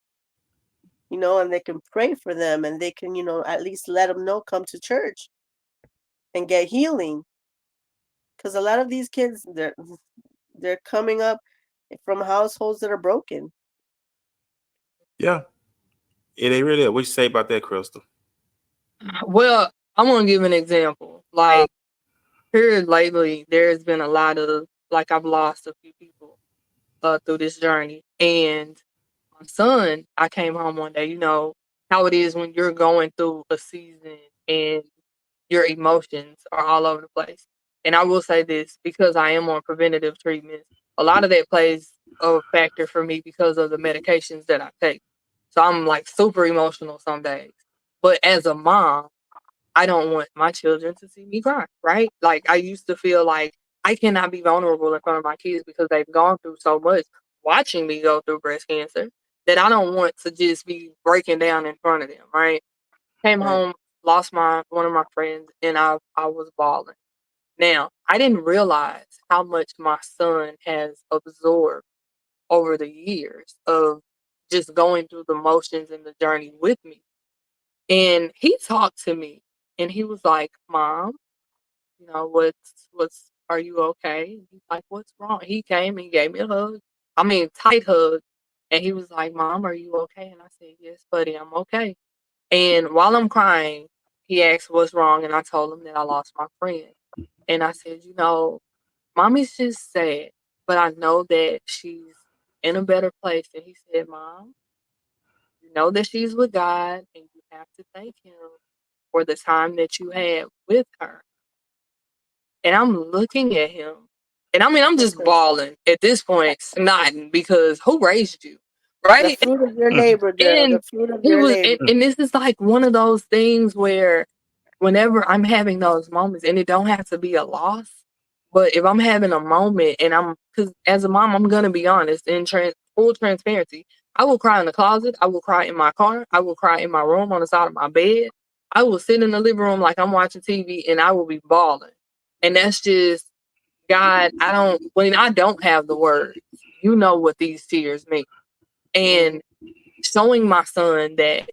and they can pray for them, and they can, at least let them know, come to church and get healing. Because a lot of these kids, they're coming up from households that are broken. Yeah, it ain't really. What you say about that, Krystal? Well, I'm gonna give an example. Like here lately, there's been a lot of like I've lost a few people through this journey, and my son, I came home one day. You know how it is when you're going through a season and your emotions are all over the place. And I will say this because I am on preventative treatments, a lot of that plays a factor for me because of the medications that I take. So I'm like super emotional some days. But as a mom, I don't want my children to see me cry, right? Like I used to feel like I cannot be vulnerable in front of my kids because they've gone through so much watching me go through breast cancer that I don't want to just be breaking down in front of them, right? Came Right. home, lost my one of my friends, and I was bawling. Now, I didn't realize how much my son has absorbed over the years of just going through the motions and the journey with me. And he talked to me and he was like, "Mom, what's are you okay?" He's like, "What's wrong?" He came and gave me a hug. I mean, tight hug. And he was like, "Mom, are you okay?" And I said, "Yes, buddy, I'm okay." And while I'm crying, he asked what's wrong, and I told him that I lost my friend. And I said, Mommy's just sad, but I know that she's in a better place. And he said, Mom, you know that she's with God, and you have to thank Him for the time that you had with her. And I'm looking at him, and I mean, I'm just bawling at this point, snotting because who raised you, The right? fruit of your labor, girl. The And fruit of he your was, labor. and this is like one of those things where whenever I'm having those moments, and it don't have to be a loss, but if I'm having a moment and because as a mom, I'm gonna be honest in full transparency, I will cry in the closet, I will cry in my car, I will cry in my room on the side of my bed, I will sit in the living room like I'm watching TV, and I will be bawling, and that's just God. When I don't have the words, you know what these tears mean, and showing my son that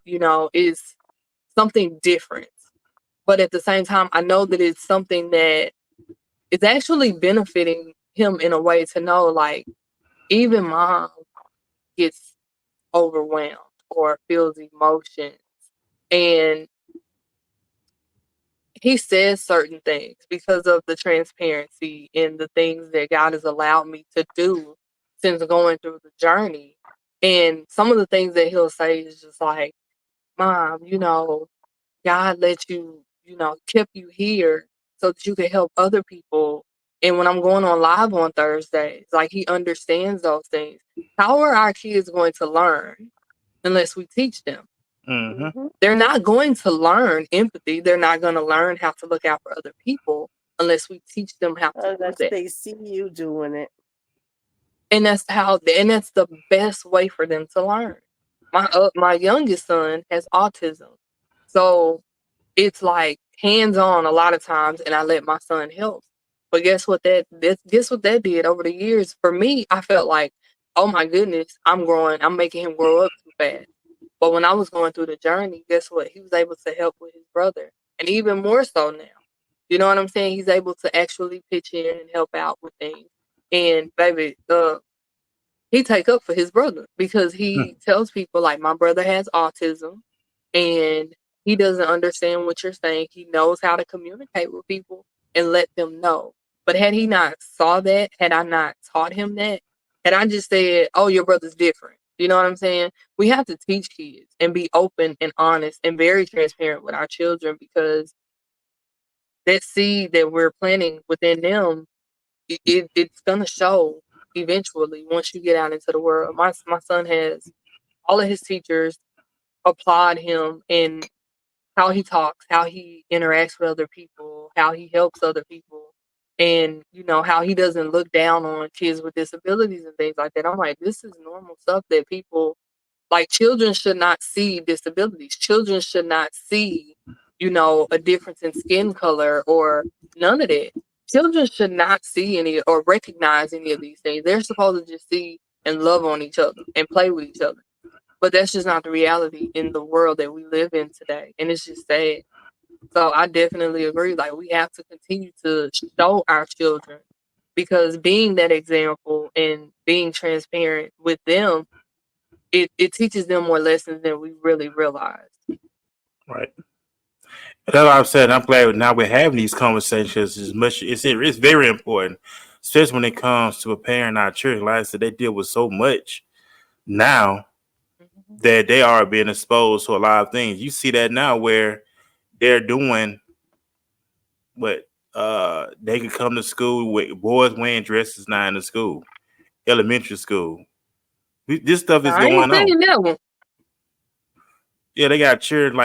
is something different, but at the same time, I know that it's something that is actually benefiting him in a way to know, like, even mom gets overwhelmed or feels emotions. And he says certain things because of the transparency and the things that God has allowed me to do since going through the journey. And some of the things that he'll say is just like, Mom, God let you, kept you here so that you could help other people. And when I'm going on live on Thursdays, like he understands those things. How are our kids going to learn unless we teach them? Mm-hmm. Mm-hmm. They're not going to learn empathy. They're not going to learn how to look out for other people unless we teach them how to do Unless that. they see you doing it. And that's the best way for them to learn. My youngest son has autism, so it's like hands-on a lot of times, and I let my son help. But guess what that did over the years for me? I felt like, oh my goodness, I'm making him grow up too fast. But when I was going through the journey, guess what? He was able to help with his brother, and even more so now. You know what I'm saying? He's able to actually pitch in and help out with things. And baby, he take up for his brother because he tells people like, my brother has autism and he doesn't understand what you're saying. He knows how to communicate with people and let them know. But had he not saw that, had I not taught him that, had I just said, oh, your brother's different. You know what I'm saying? We have to teach kids and be open and honest and very transparent with our children, because that seed that we're planting within them, it's going to show eventually once you get out into the world. My son has all of his teachers applaud him in how he talks, how he interacts with other people, how he helps other people, and how he doesn't look down on kids with disabilities and things like that. I'm like, this is normal stuff that people like. Children should not see disabilities. Children should not see, a difference in skin color or none of that. Children should not see any or recognize any of these things. They're supposed to just see and love on each other and play with each other. But that's just not the reality in the world that we live in today. And it's just sad. So I definitely agree. Like, we have to continue to show our children, because being that example and being transparent with them, it teaches them more lessons than we really realize. Right. That's what I've said. I'm glad now we're having these conversations. It's very important, especially when it comes to preparing our children. Like I said, they deal with so much now that they are being exposed to a lot of things. You see that now where they're doing what they can come to school with boys wearing dresses now in the school, elementary school. This stuff is I ain't going on. saying that one. Yeah, they got children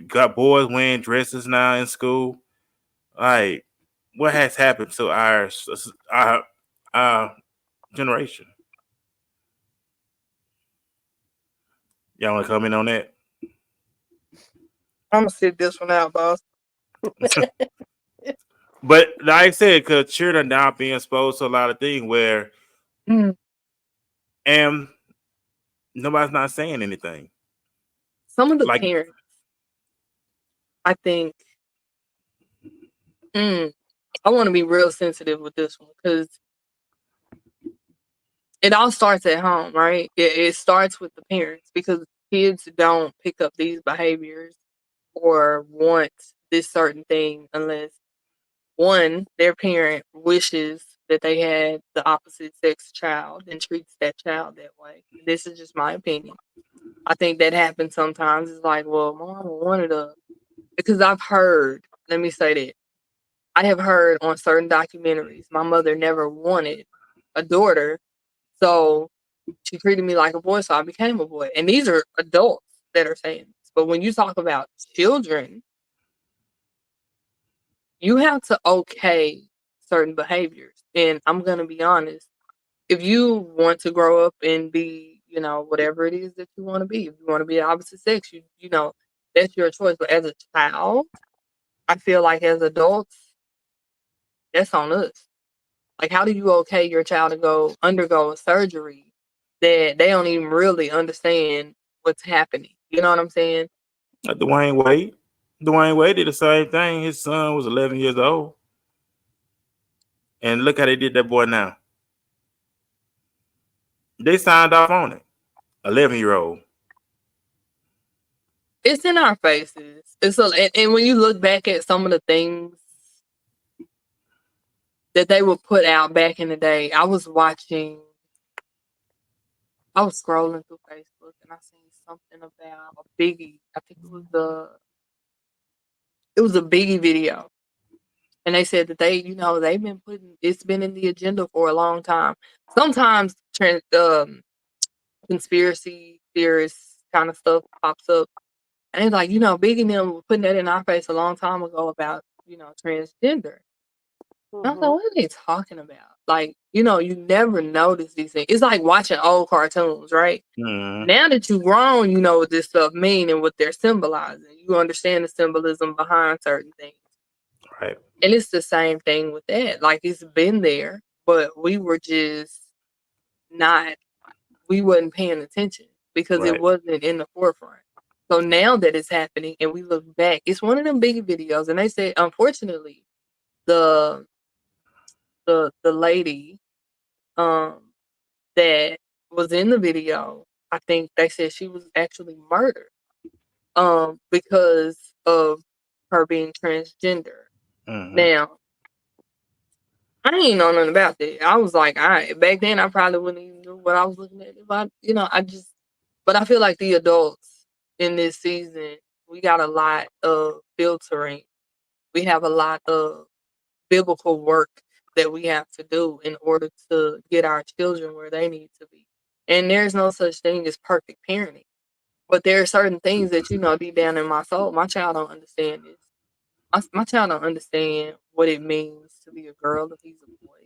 got boys wearing dresses now in school. Like, what has happened to our generation? Y'all want to comment on that? I'm gonna sit this one out, boss. But like I said, because children now being exposed to a lot of things where, and nobody's not saying anything. Some of the Like, parents, I think, I want to be real sensitive with this one, because it all starts at home, right? It starts with the parents, because kids don't pick up these behaviors or want this certain thing unless, one, their parent wishes that they had the opposite sex child and treats that child that way. This is just my opinion. I think that happens sometimes. It's like, well, mama wanted because I've heard, let me say that, I have heard on certain documentaries, my mother never wanted a daughter, so she treated me like a boy, so I became a boy. And these are adults that are saying this. But when you talk about children, you have to okay certain behaviors. And I'm going to be honest, if you want to grow up and be, whatever it is that you want to be, if you want to be the opposite sex, that's your choice. But as a child, I feel like as adults, that's on us. Like, how do you okay your child to undergo a surgery that they don't even really understand what's happening? You know what I'm saying? Dwayne Wade. Dwayne Wade did the same thing. His son was 11 years old. And look how they did that boy now. They signed off on it. 11-year-old. It's in our faces. And when you look back at some of the things that they would put out back in the day, I was scrolling through Facebook and I seen something about a Biggie. I think it was a Biggie video. And they said that they've been it's been in the agenda for a long time. Sometimes conspiracy theorists kind of stuff pops up. And it's like, Biggie and them were putting that in our face a long time ago about, transgender. I was like, what are they talking about? Like, you never notice these things. It's like watching old cartoons, right? Mm-hmm. Now that you've grown, you know what this stuff mean and what they're symbolizing. You understand the symbolism behind certain things. Right. And it's the same thing with that. Like, it's been there, but we were just we wasn't paying attention because it Right. wasn't in the forefront. So now that it's happening and we look back, it's one of them big videos. And they said, unfortunately, the lady that was in the video, I think they said she was actually murdered because of her being transgender. Mm-hmm. Now, I didn't know nothing about that. I was like, all right, back then I probably wouldn't even know what I was looking at. If but I feel like the adults in this season, we got a lot of filtering. We have a lot of biblical work that we have to do in order to get our children where they need to be. And there's no such thing as perfect parenting. But there are certain things that, deep down in my soul, my child don't understand this. My child don't understand what it means to be a girl if he's a boy.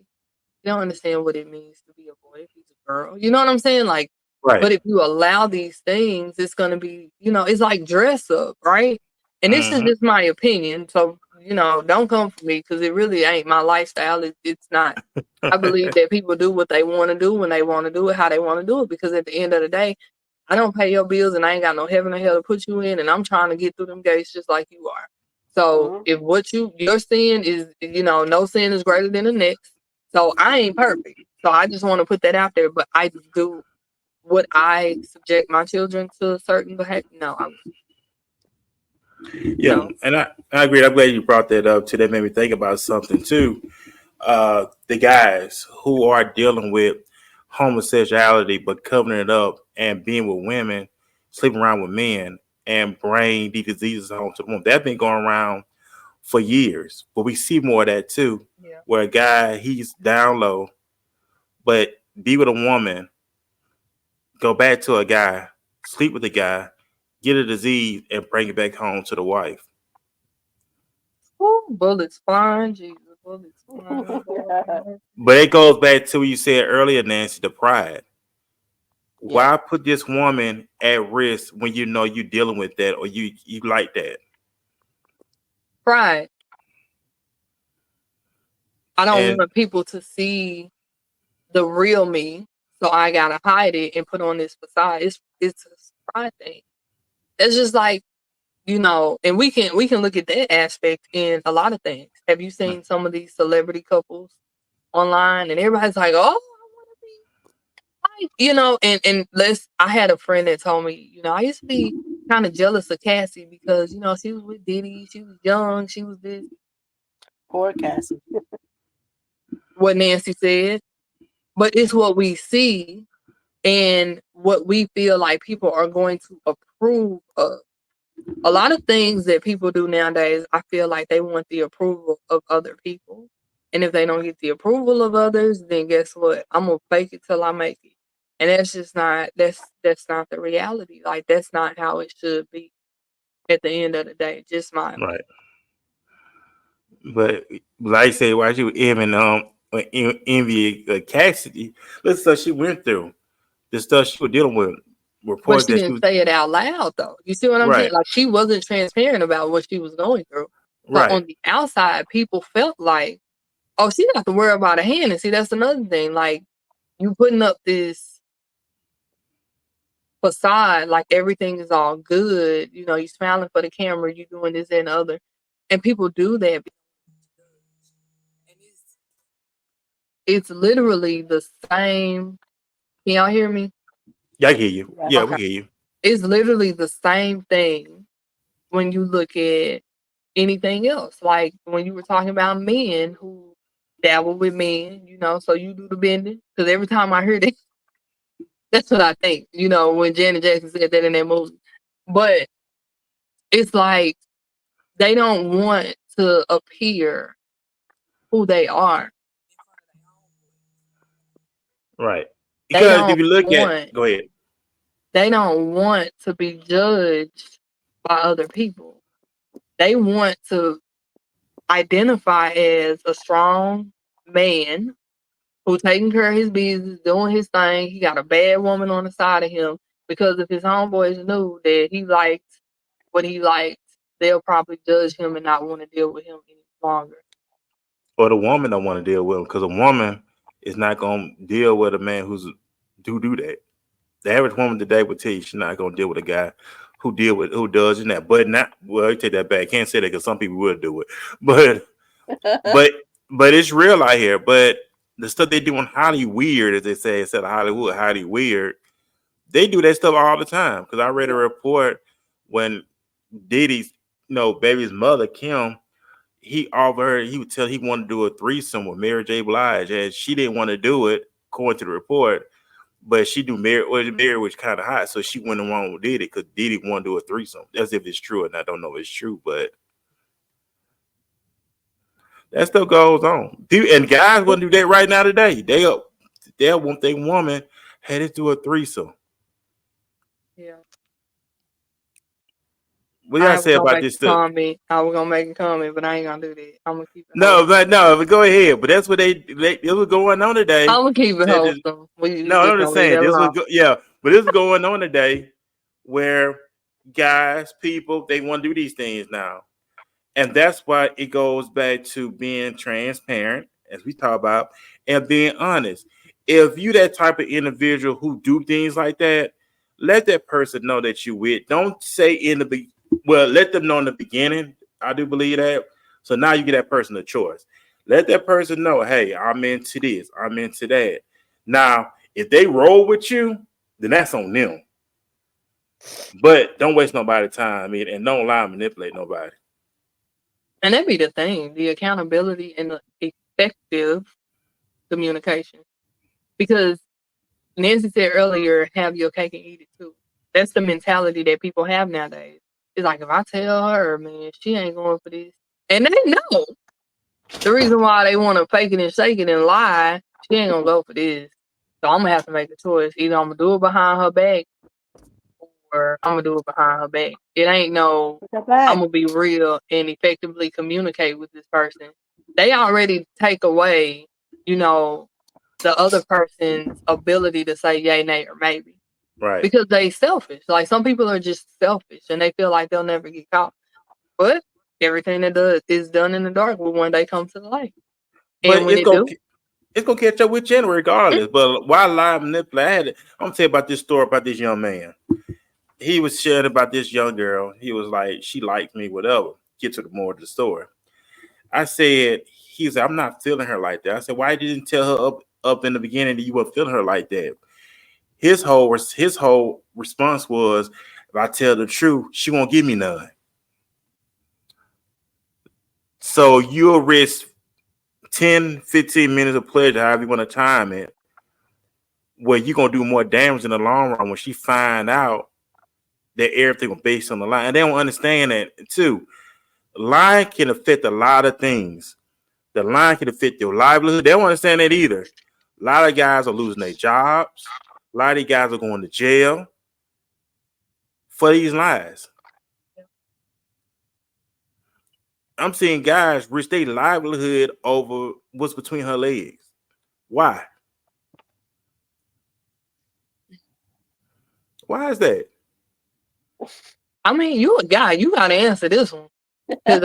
He don't understand what it means to be a boy if he's a girl. You know what I'm saying? Like, Right. but if you allow these things, it's going to be, it's like dress up, right? And this is Mm-hmm. just my opinion. So, don't come for me because it really ain't my lifestyle. It's not. I believe that people do what they want to do when they want to do it, how they want to do it. Because at the end of the day, I don't pay your bills and I ain't got no heaven or hell to put you in. And I'm trying to get through them gates just like you are. So if your sin is, no sin is greater than the next. So I ain't perfect. So I just want to put that out there. But I do. Would I subject my children to certain behavior? No, I Yeah, no. and I agree. I'm glad you brought that up too. That made me think about something too. The guys who are dealing with homosexuality but covering it up and being with women, sleeping around with men, and bring these diseases home to the woman. That's been going around for years, but we see more of that too. Yeah. Where a guy he's down low, but be with a woman, go back to a guy, sleep with a guy, get a disease, and bring it back home to the wife. Ooh, bullets flying, Jesus, bullets flying. But it goes back to what you said earlier, Nancy, the pride. Yeah. Why put this woman at risk when you know you're dealing with that or you like that? Pride. I don't And want people to see the real me, so I gotta hide it and put on this facade. It's a pride thing. It's just like, and we can look at that aspect in a lot of things. Have you seen some of these celebrity couples online and everybody's like, oh, I want to be like, and I had a friend that told me, I used to be kind of jealous of Cassie because, she was with Diddy, she was young, she was this. Poor Cassie. What Nancy said. But it's what we see and what we feel like people are going to approve of. A lot of things that people do nowadays, I feel like they want the approval of other people. And if they don't get the approval of others, then guess what? I'm gonna fake it till I make it. And that's just not that's not the reality. Like that's not how it should be at the end of the day. Just my opinion. right, but like I say, why she was envy Cassidy? Let's stuff she went through, the stuff she was dealing with, But reports she that she didn't was say it out loud though. You see what I'm saying? right, Like she wasn't transparent about what she was going through. So right, on the outside, people felt like, oh, she got to worry about a hand. And see, that's another thing. Like you putting up this facade, like everything is all good. You smiling for the camera, you doing this and the other. And people do that. And it's literally the same. Can y'all hear me? Yeah, I hear you. Yeah. Yeah, Okay. we hear you. It's literally the same thing when you look at anything else. Like when you were talking about men who dabble with men, so you do the bending. Because every time I hear that, that's what I think, when Janet Jackson said that in that movie. But it's like they don't want to appear who they are. Right. They Because if don't you look at, want go ahead. they don't want to be judged by other people. They want to identify as a strong man who taking care of his business, doing his thing. He got a bad woman on the side of him because if his homeboys knew that he liked what he liked, they'll probably judge him and not want to deal with him any longer. Or the woman don't want to deal with him because a woman is not going to deal with a man who's do that. The average woman today would tell you she's not going to deal with a guy who does that. But not, well, I take that back. Can't say that because some people will do it. But it's real out here. But the stuff they do in Hollywood weird, as they say, instead of Hollywood, Hollywood weird, they do that stuff all the time. Because I read a report when Diddy's, baby's mother, Kim, he would tell he wanted to do a threesome with Mary J. Blige, and she didn't want to do it, according to the report. But she do Mary was kind of hot, so she went along with Diddy because Diddy wanted to do a threesome. As if it's true, and I don't know if it's true, but that stuff goes on. And guys wouldn't do that right now today. They'll want their woman had it do a threesome. Yeah. What y'all say about this stuff? I was gonna make a comment, but I ain't gonna do that. I'm gonna keep it. But go ahead. But that's what it was going on today. I'm gonna keep it wholesome. I'm just saying this was but this is going on today where guys, people, they want to do these things now. And that's why it goes back to being transparent, as we talk about, and being honest. If you that type of individual who do things like that, let that person know that you with. Don't say let them know in the beginning. I do believe that. So now you get that person a choice. Let that person know, hey, I'm into this. I'm into that. Now, if they roll with you, then that's on them. But don't waste nobody's time and don't lie and manipulate nobody. And that be the thing, the accountability and the effective communication. Because Nancy said earlier, have your cake and eat it too. That's the mentality that people have nowadays. It's like, if I tell her, man, she ain't going for this. And they know. The reason why they want to fake it and shake it and lie, she ain't going to go for this. So I'm going to have to make a choice. Either I'm going to do it behind her back or I'm going to do it behind her back. It ain't no, I'm going to be real and effectively communicate with this person. They already take away, the other person's ability to say yay, nay, or maybe. Right. Because they selfish. Like, some people are just selfish and they feel like they'll never get caught. But everything that is done in the dark will one day come to the light. And when it's gonna catch up with you regardless. But why lie and manipulate? I'm gonna tell you about this story about this young man. He was sharing about this young girl. He was like, she liked me, whatever. Get to the more of the story. I said, he said, I'm not feeling her like that. I said, why didn't you tell her up in the beginning that you weren't feeling her like that? His whole response was, if I tell the truth, she won't give me none. So you'll risk 10, 15 minutes of pleasure, however you want to time it, where you're going to do more damage in the long run when she find out that everything was based on the lie. And they don't understand that, too. Lying can affect a lot of things. The line can affect your livelihood. They don't understand that either. A lot of guys are losing their jobs. A lot of these guys are going to jail for these lies. I'm seeing guys risk their livelihood over what's between her legs. Why? Why is that? I mean, you a guy. You got to answer this one. Because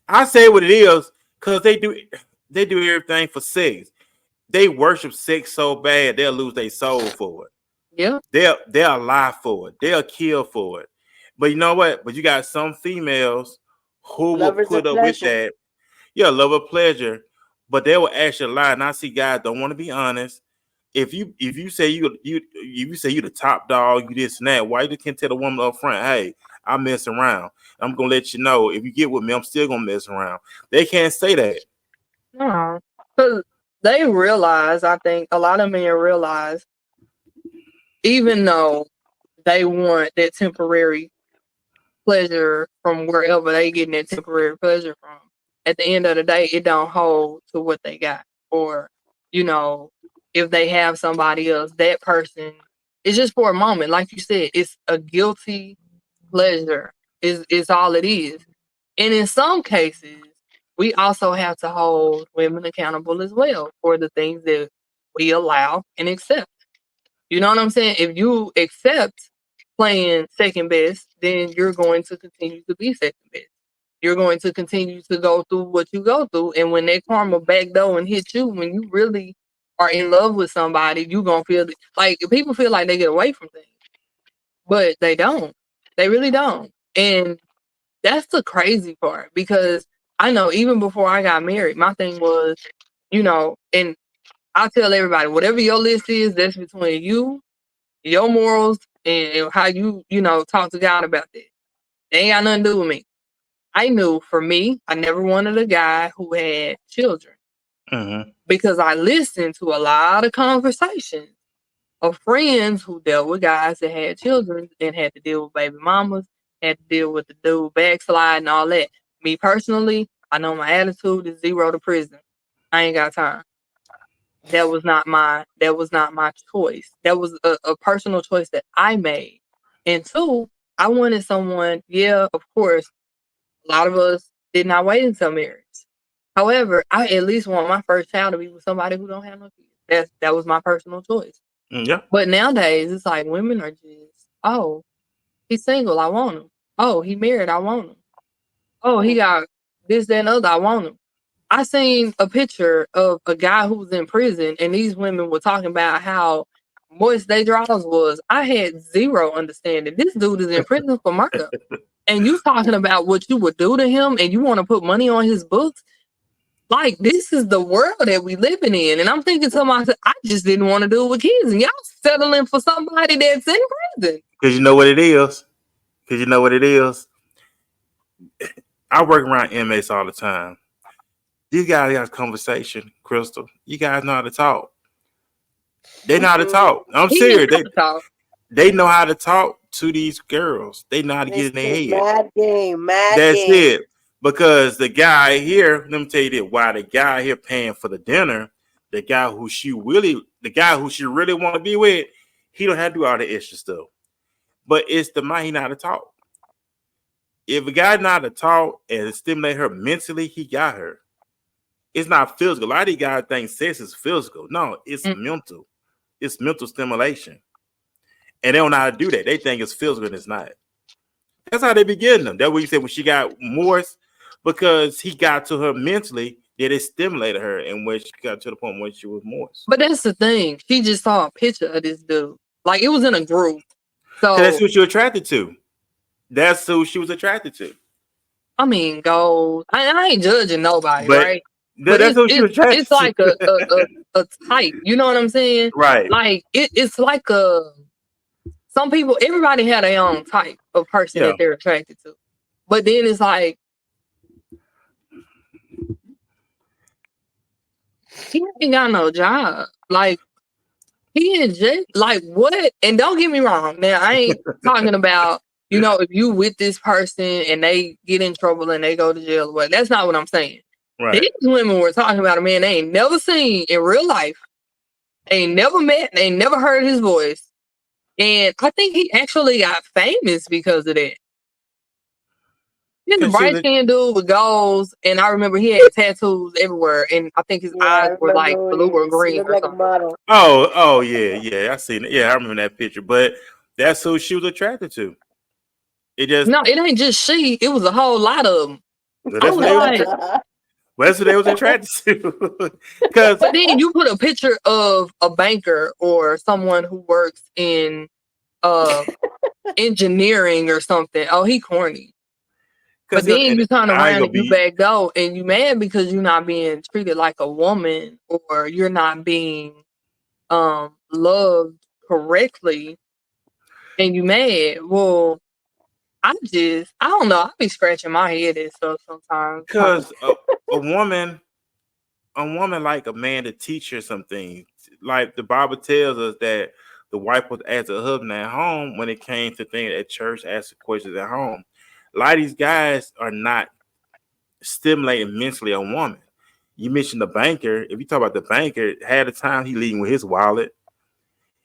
I say what it is because they do everything for sex. They worship sex so bad they'll lose their soul for it. Yeah. They'll lie for it. They'll kill for it. But you know what? But you got some females who will put up with that. Yeah, love of pleasure. But they will actually lie. And I see guys don't want to be honest. If you say you the top dog, you this and that, why you can't tell the woman up front, hey, I mess around. I'm gonna let you know if you get with me, I'm still gonna mess around. They can't say that. No, because they realize. I think a lot of men realize, even though they want that temporary pleasure from wherever they getting that temporary pleasure from, at the end of the day, it don't hold to what they got. Or, if they have somebody else, that person, it's just for a moment. Like you said, it's a guilty pleasure is all it is. And in some cases, we also have to hold women accountable as well for the things that we allow and accept. You know what I'm saying? If you accept playing second best, then you're going to continue to be second best. You're going to continue to go through what you go through. And when that karma backdoor and hit you, when you really are in love with somebody, you're going to feel like people feel like they get away from things, but they don't. They really don't. And that's the crazy part, because I know even before I got married, my thing was, and I tell everybody, whatever your list is, that's between you, your morals, and how you talk to God about that. They ain't got nothing to do with me. I knew for me, I never wanted a guy who had children, because I listened to a lot of conversations of friends who dealt with guys that had children and had to deal with baby mamas, had to deal with the dude backslide and all that. Me personally, I know my attitude is 0 to prison. I ain't got time. That was not my choice. That was a personal choice that I made. And two, I wanted someone, yeah, of course, a lot of us did not wait until marriage. However, I at least want my first child to be with somebody who don't have no kids. That was my personal choice. Yeah. But nowadays, it's like women are just, oh, he's single, I want him. Oh, he married, I want him. Oh, he got this, that, and other, I want him. I seen a picture of a guy who was in prison, and these women were talking about how moist their drawers was. I had zero understanding. This dude is in prison for murder. And you talking about what you would do to him, and you want to put money on his books? Like, this is the world that we living in. And I'm thinking to myself, I just didn't want to do it with kids. And y'all settling for somebody that's in prison. Because you know what it is. I work around inmates all the time. These guys got a conversation, Krystal. You guys know how to talk. They know how to talk. I'm serious. They know how to talk to these girls. They know how to get in their head. Mad That's game. it. Because the guy here, let me tell you this, why the guy here paying for the dinner, the guy who she really want to be with, he don't have to do all the extra stuff. But it's the mind he know how to talk. If a guy know how to talk and stimulate her mentally, he got her. It's not physical. A lot of these guys think sex is physical. No, it's mental. It's mental stimulation. And they don't know how to do that. They think it's physical and it's not. That's how they be getting them. That's what you said when she got Morris, because he got to her mentally, that it stimulated her, and when she got to the point when she was Morris. But that's the thing. She just saw a picture of this dude. Like, it was in a group. So that's who she was attracted to. That's who she was attracted to. I mean, go. I ain't judging nobody, But right? That's who she was attracted it's like to. a type. You know what I'm saying? Right. Like, it's like some people, everybody had their own type of person that they're attracted to. But then it's like, he ain't got no job. Like, he in jail. Like, what? And don't get me wrong. Now, I ain't talking about, if you with this person and they get in trouble and they go to jail or what. That's not what I'm saying. Right. These women were talking about a man they ain't never seen in real life. They ain't never met. They ain't never heard his voice. And I think he actually got famous because of that. He's a bright skinned dude with goals, and I remember he had tattoos everywhere, and I think his eyes were like blue or green or something. Oh yeah, I seen it. Yeah, I remember that picture. But that's who she was attracted to. It ain't just she. It was a whole lot of them. That's what they was attracted to. But then you put a picture of a banker or someone who works in engineering or something. Oh, he corny. But then you turn around and you back go and you mad because you're not being treated like a woman, or you're not being loved correctly, and you mad. Well, I don't know. I be scratching my head and stuff sometimes. Because a woman like a man to teach her some things. Like the Bible tells us that the wife was as a husband at home when it came to things at church, asking questions at home. A lot of these guys are not stimulating mentally a woman. You mentioned the banker. If you talk about the banker, had a time he leaving with his wallet.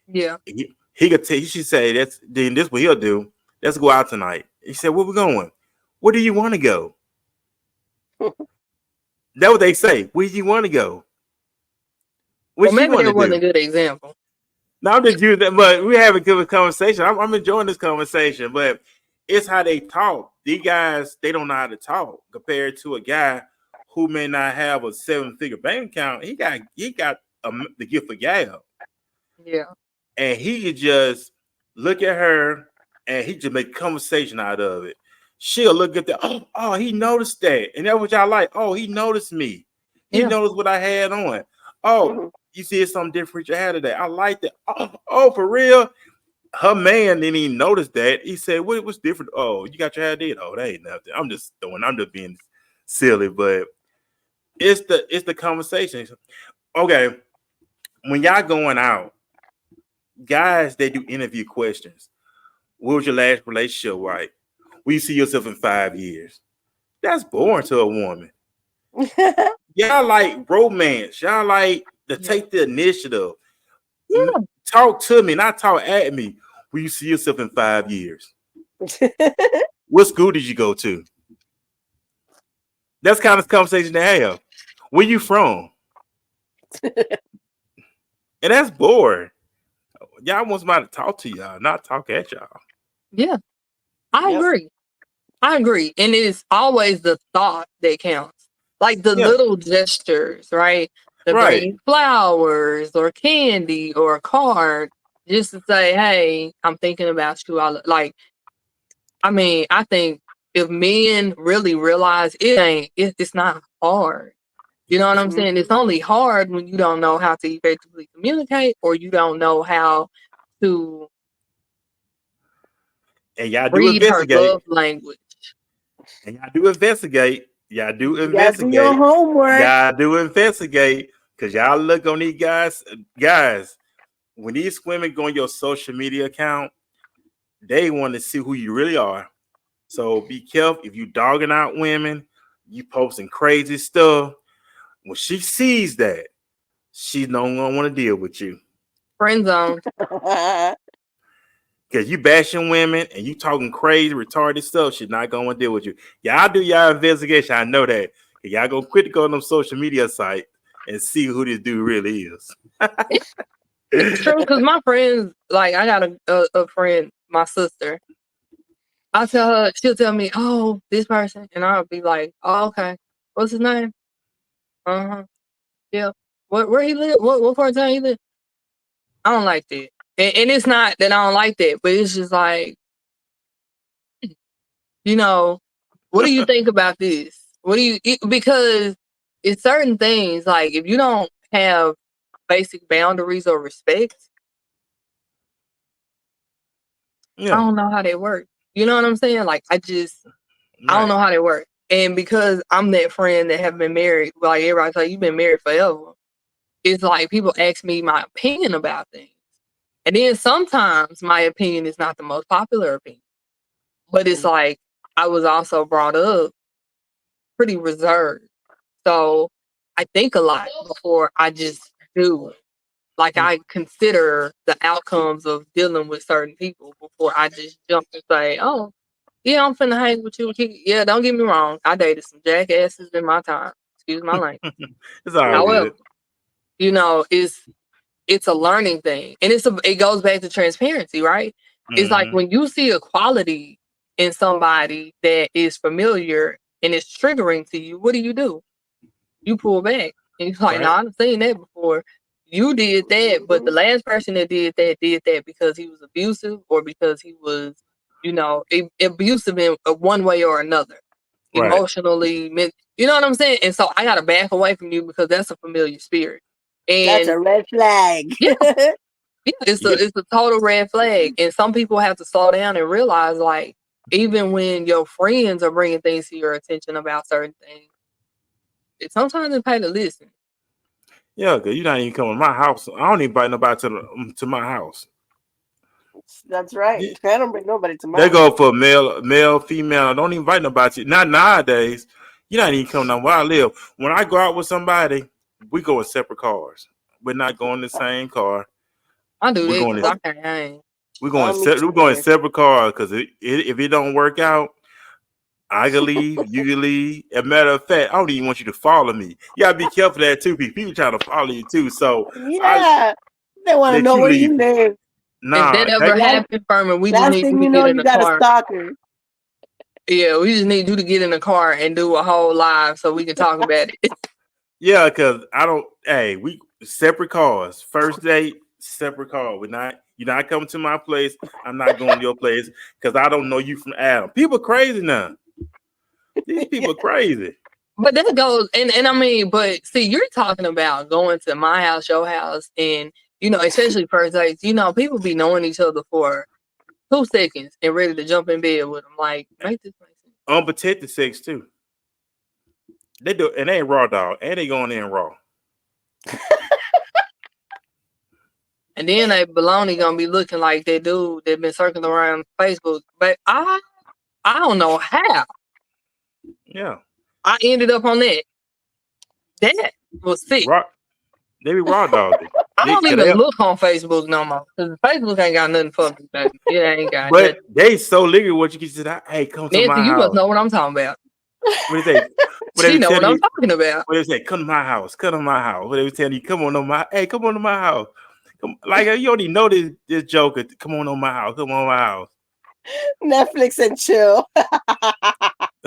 Yeah. He could tell. He should say, "That's then. This what he'll do. Let's go out tonight." He said, "Where we going? Where do you want to go?" That's what they say. Where you want to go? Well, What you maybe want to that wasn't a do? good example. Now I'm just using that, but we have a good conversation. I'm enjoying this conversation, but it's how they talk. These guys, they don't know how to talk compared to a guy who may not have a 7-figure bank account. He got the gift of gab, Yeah. and he could just look at her and he just make conversation out of it. She'll look at that. Oh, he noticed that, and that's what y'all like. Oh, he noticed me. He Yeah. noticed what I had on. Oh, you see something different you had today. I like that. Oh, for real. Her man didn't even notice that. He said, "What's different? Oh, you got your hair did? Oh, that ain't nothing. I'm just being silly, but it's the conversation. Okay, when y'all going out, guys, they do interview questions. What was your last relationship like? Will you see yourself in 5 years? That's boring to a woman. Y'all like romance. Y'all like to Yeah. take the initiative. Yeah. Talk to me, not talk at me. Will you see yourself in 5 years? What school did you go to? That's kind of conversation to have. Where you from? And that's boring. Y'all want somebody to talk to y'all, not talk at y'all. Yeah. I Yep. agree. I agree. And it's always the thought that counts. Like the Yeah, little gestures, right? The right. bringing flowers or candy or a card just to say, hey, I'm thinking about you. I mean, I think if men really realize it's not hard. You know what I'm saying? It's only hard when you don't know how to effectively communicate or you don't know how to And y'all do read her investigate. love language. And y'all do investigate. Y'all do You gotta do your investigate. homework. Y'all do investigate. Because y'all look on these guys. Guys, when these women go on your social media account, they want to see who you really are. So be careful if you dogging out women, you posting crazy stuff. When she sees that, she's not gonna want to deal with you. Friend zone. Because you bashing women and you talking crazy, retarded stuff, she's not gonna want to deal with you. Y'all do y'all investigation. I know that. Y'all gonna quit to go on them social media site and see who this dude really is. It's true because my friends, like I got a friend, my sister. I tell her, she'll tell me, "Oh, this person," and I'll be like, "Oh, okay. What's his name? Uh-huh. Yeah. Where he live? What part of town he live?" I don't like that, and it's not that I don't like that, but it's just like, you know, what do you think about this? What do you because it's certain things like if you don't have basic boundaries or respect, I Yeah, don't know how they work. You know what I'm saying? Like I don't right. know how they work. And because I'm that friend that have been married, like everybody's like, you've been married forever. It's like people ask me my opinion about things. And then sometimes my opinion is not the most popular opinion. But it's like I was also brought up pretty reserved. So I think a lot before I just do. Like I consider the outcomes of dealing with certain people before I just jump and say, "Oh, yeah, I'm finna hang with you." Yeah, don't get me wrong. I dated some jackasses in my time. Excuse my language. It's all However, good. you know, it's a learning thing, and it goes back to transparency, right? It's like Mm-hmm. when you see a quality in somebody that is familiar and it's triggering to you. What do? You pull back. And you're like, no, Right, I've seen that before. You did that, but the last person that did that because he was abusive or because he was, abusive in one way or another, right. emotionally. You know what I'm saying? And so I gotta back away from you because that's a familiar spirit. That's And a red flag. yeah, yeah, Yeah, it's a total red flag. And some people have to slow down and realize, like, even when your friends are bringing things to your attention about certain things, sometimes it's pay to listen. yeah. Cause you not even coming to my house. I don't invite nobody to my house. That's right. Yeah. I don't bring nobody to They mine. go for male, female. I don't invite nobody. Not nowadays. You not even coming down where I live. When I go out with somebody, we go in separate cars. We're not going in the same car. I do We're that going because in. I can't hang. We're going. Me We're too, going man. separate cars because if it don't work out, I can leave, you can leave. As a matter of fact, I don't even want you to follow me. You gotta be careful of that too. People trying to follow you too. So I Yeah, they want to let know you where you leave. live. If Nah, that ever happened, Furman, we just Last need thing you to you get know, in you the got a car. stalker. Yeah, we just need you to get in the car and do a whole live so we can talk about it. yeah, because I don't. Hey, we separate cars. First date, separate car. You're not coming to my place. I'm not going to your place because I don't know you from Adam. People crazy now. These people crazy. But that goes, and I mean, but see, you're talking about going to my house, your house, and especially first dates. People be knowing each other for 2 seconds and ready to jump in bed with them. Like, make this make sense. Unprotected sex too. They do, and they ain't raw dog, and they going in raw. And then they baloney gonna be looking like that dude that been circling around Facebook. But I don't know how Yeah, I ended up on that. That was sick. raw. They be raw dog. I don't even look on Facebook no more because Facebook ain't got nothing for me, baby. It ain't got But nothing. they so liquid. What you can say? Hey, come to Nancy, my you must house. know what I'm talking about. What they say? What She they know what telling I'm you? talking about. What they say? Come to my house. Come to my house. What they telling you? Come on to my. Hey, come on to my house. Come, like you already know this joker. Come on to my house. Come on to my house. Netflix and chill.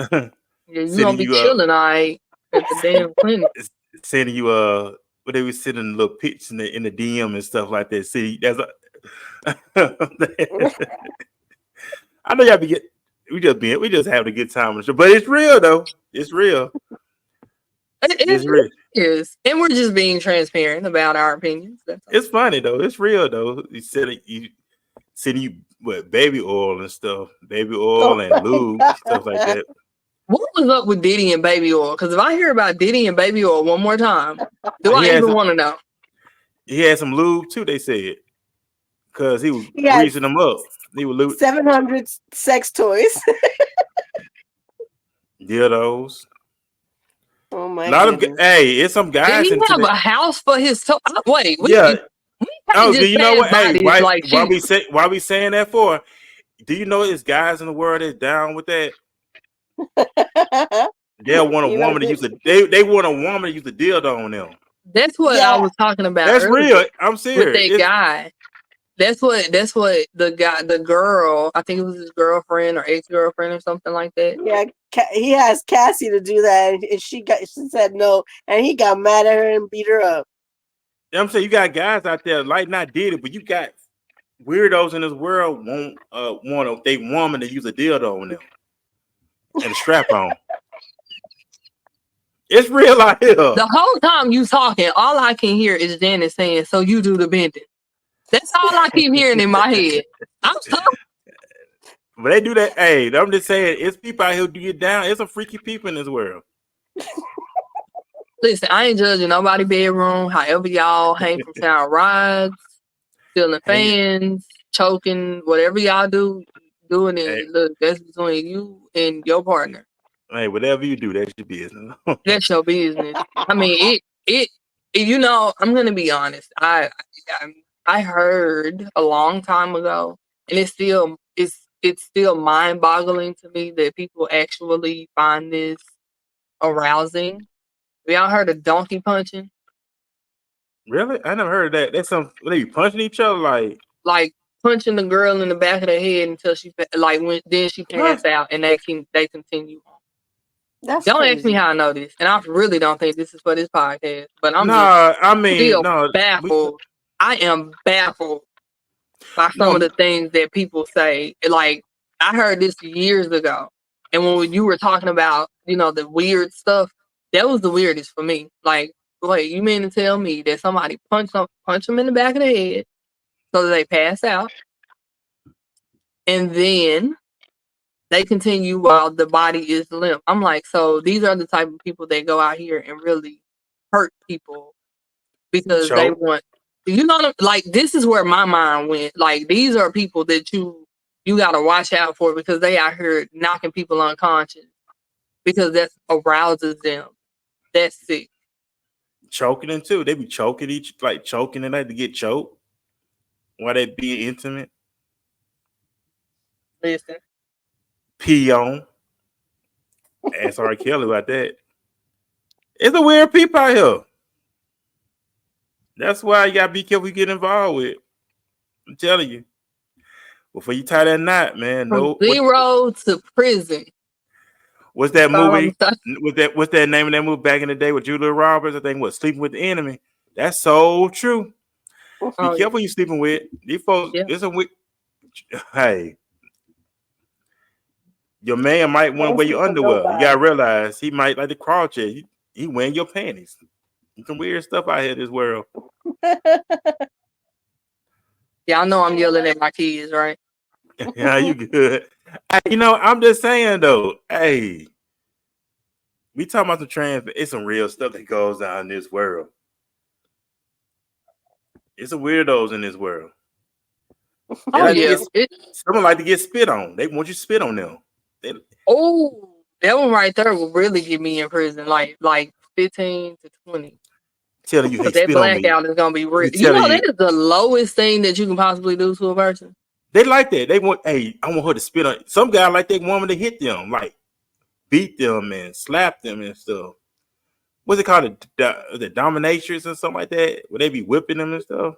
Yeah, you Sending gonna be you chilling, at the damn clinic. sending you what they was sending little pics in the DM and stuff like that. See, that's I know y'all be we just having a good time on the show, but it's real though. It's real. It's real. It is, and we're just being transparent about our opinions. That's all. It's funny though. It's real though. You sending you what baby oil and stuff, baby oil and lube and stuff like that. What was up with Diddy and baby oil? Because if I hear about Diddy and baby oil one more time, do I even want to know? He had some lube too. They said because he was He had greasing them up. He was lube 700 sex toys. dildos. Oh my A lot goodness. of hey, it's some guys. Did he have a house for his toe? Wait, Yeah. can't just you know what? pass by Hey, this why we saying that for? Do you know there's guys in the world that's down with that? They'll want a woman to use they want a woman to use the dildo on them. That's what I was talking about. That's earlier real. I'm serious. With that guy. That's what the girl, I think it was his girlfriend or ex-girlfriend or something like that. Yeah, he asked Cassie to do that, and she said no, and he got mad at her and beat her up. I'm saying you got guys out there like not did it, but you got weirdos in this world want they woman to use a dildo on them and a strap on. It's real out here. The whole time you talking, all I can hear is Janice saying, "So you do the bending." That's all I keep hearing in my head. I'm sorry. But they do that. Hey, I'm just saying, it's people out here who do get down. It's some freaky people in this world. Listen, I ain't judging nobody bedroom. However y'all hang from town rides, stealing fans, choking, whatever y'all do, doing it. Hey. Look, that's between you and your partner. Hey, whatever you do, that's your business. That's your business. I mean, it. I'm gonna be honest. I heard a long time ago, and it's still mind-boggling to me that people actually find this arousing. Have y'all heard of donkey punching? Really? I never heard of that. That's they be punching each other like punching the girl in the back of the head until she then she passed out, and they continue on. That's don't crazy. ask me how I know this, and I really don't think this is for this podcast. But I'm baffled. I am baffled by some of the things that people say. Like, I heard this years ago, and when you were talking about the weird stuff, that was the weirdest for me. Like, wait, you mean to tell me that somebody punch them in the back of the head so that they pass out, and then they continue while the body is limp? I'm like, so these are the type of people that go out here and really hurt people because they want, like, this is where my mind went. Like, these are people that you got to watch out for because they out here knocking people unconscious because that arouses them. That's sick. choking them too. They be choking choking and they to get choked while they be intimate. Listen. Pee on. Ask R. Kelly about that. It's a weird people out here. That's why you gotta be careful you get involved with. I'm telling you. Before you tie that knot, man. From No. 0 to prison. What's that That's all I'm movie? saying. What's that name of that movie back in the day with Julia Roberts? I think what Sleeping with the Enemy. That's so true. Be Oh, careful you sleeping with these folks. yeah. It's a hey. Your man might want to Don't wear sleep your with underwear. You nobody. gotta realize he might like the crotch. He wearing your panties. Some weird stuff out here in this world. Yeah, I know I'm yelling at my kids, right? Yeah, you good. Hey, I'm just saying though. Hey, we talking about some trans. It's some real stuff that goes on in this world. It's some weirdos in this world. They Oh, like to yeah. someone like to get spit on. They want you to spit on them. Oh, that one right there will really get me in prison, like 15 to 20. Telling you, hey, Because that spit on me. blackout is gonna be real. We telling That is the lowest thing that you can possibly do to a person. They like that. They want, hey, I want her to spit on. Some guy like that woman to hit them, like beat them and slap them and stuff. What's it called? The dominatrix or something like that? Would they be whipping them and stuff?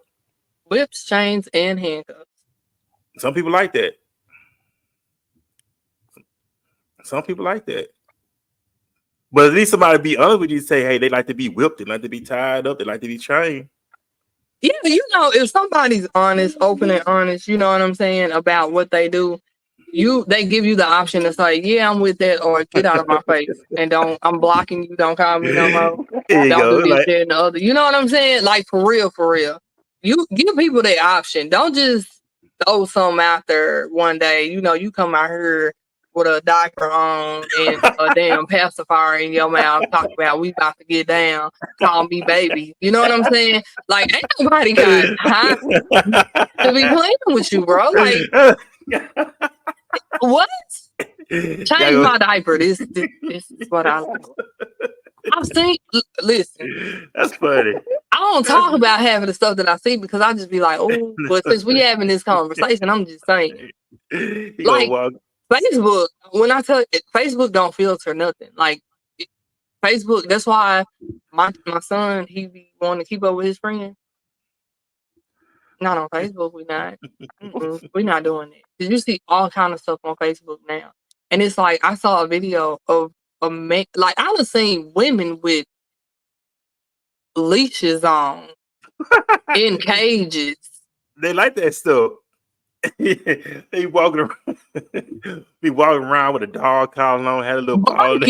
Whips, chains, and handcuffs. Some people like that. Some people like that. But at least somebody be honest with you and say, hey, they like to be whipped, they like to be tied up, they like to be chained. Yeah, if somebody's honest, open and honest, you know what I'm saying, about what they do, they give you the option to say, yeah, I'm with that, or get out of my face. And I'm blocking you, don't call me no more. There you Don't go. do this, Like, that, and the other. You know what I'm saying? Like, for real, for real. You give people that option. Don't just throw something out there one day. You come out here with a diaper on and a damn pacifier in your mouth, talk about we about to get down, call me baby. You know what I'm saying? Like, ain't nobody got time to be playing with you, bro. Like, what? Change my diaper. This is what I like. I've seen. Listen, that's funny. I don't talk about having the stuff that I see because I just be like, oh, but since we having this conversation, I'm just saying. Like, Facebook, when I tell you, Facebook don't filter nothing. Like, Facebook, that's why my son, he be wanting to keep up with his friends. Not on Facebook, we not. We're not doing it. Did you see all kind of stuff on Facebook now? And it's like, I saw a video of a man, like, I done seen women with leashes on in cages. They like that stuff. They walking around, be walking around with a dog collar on, had a little ball. Like,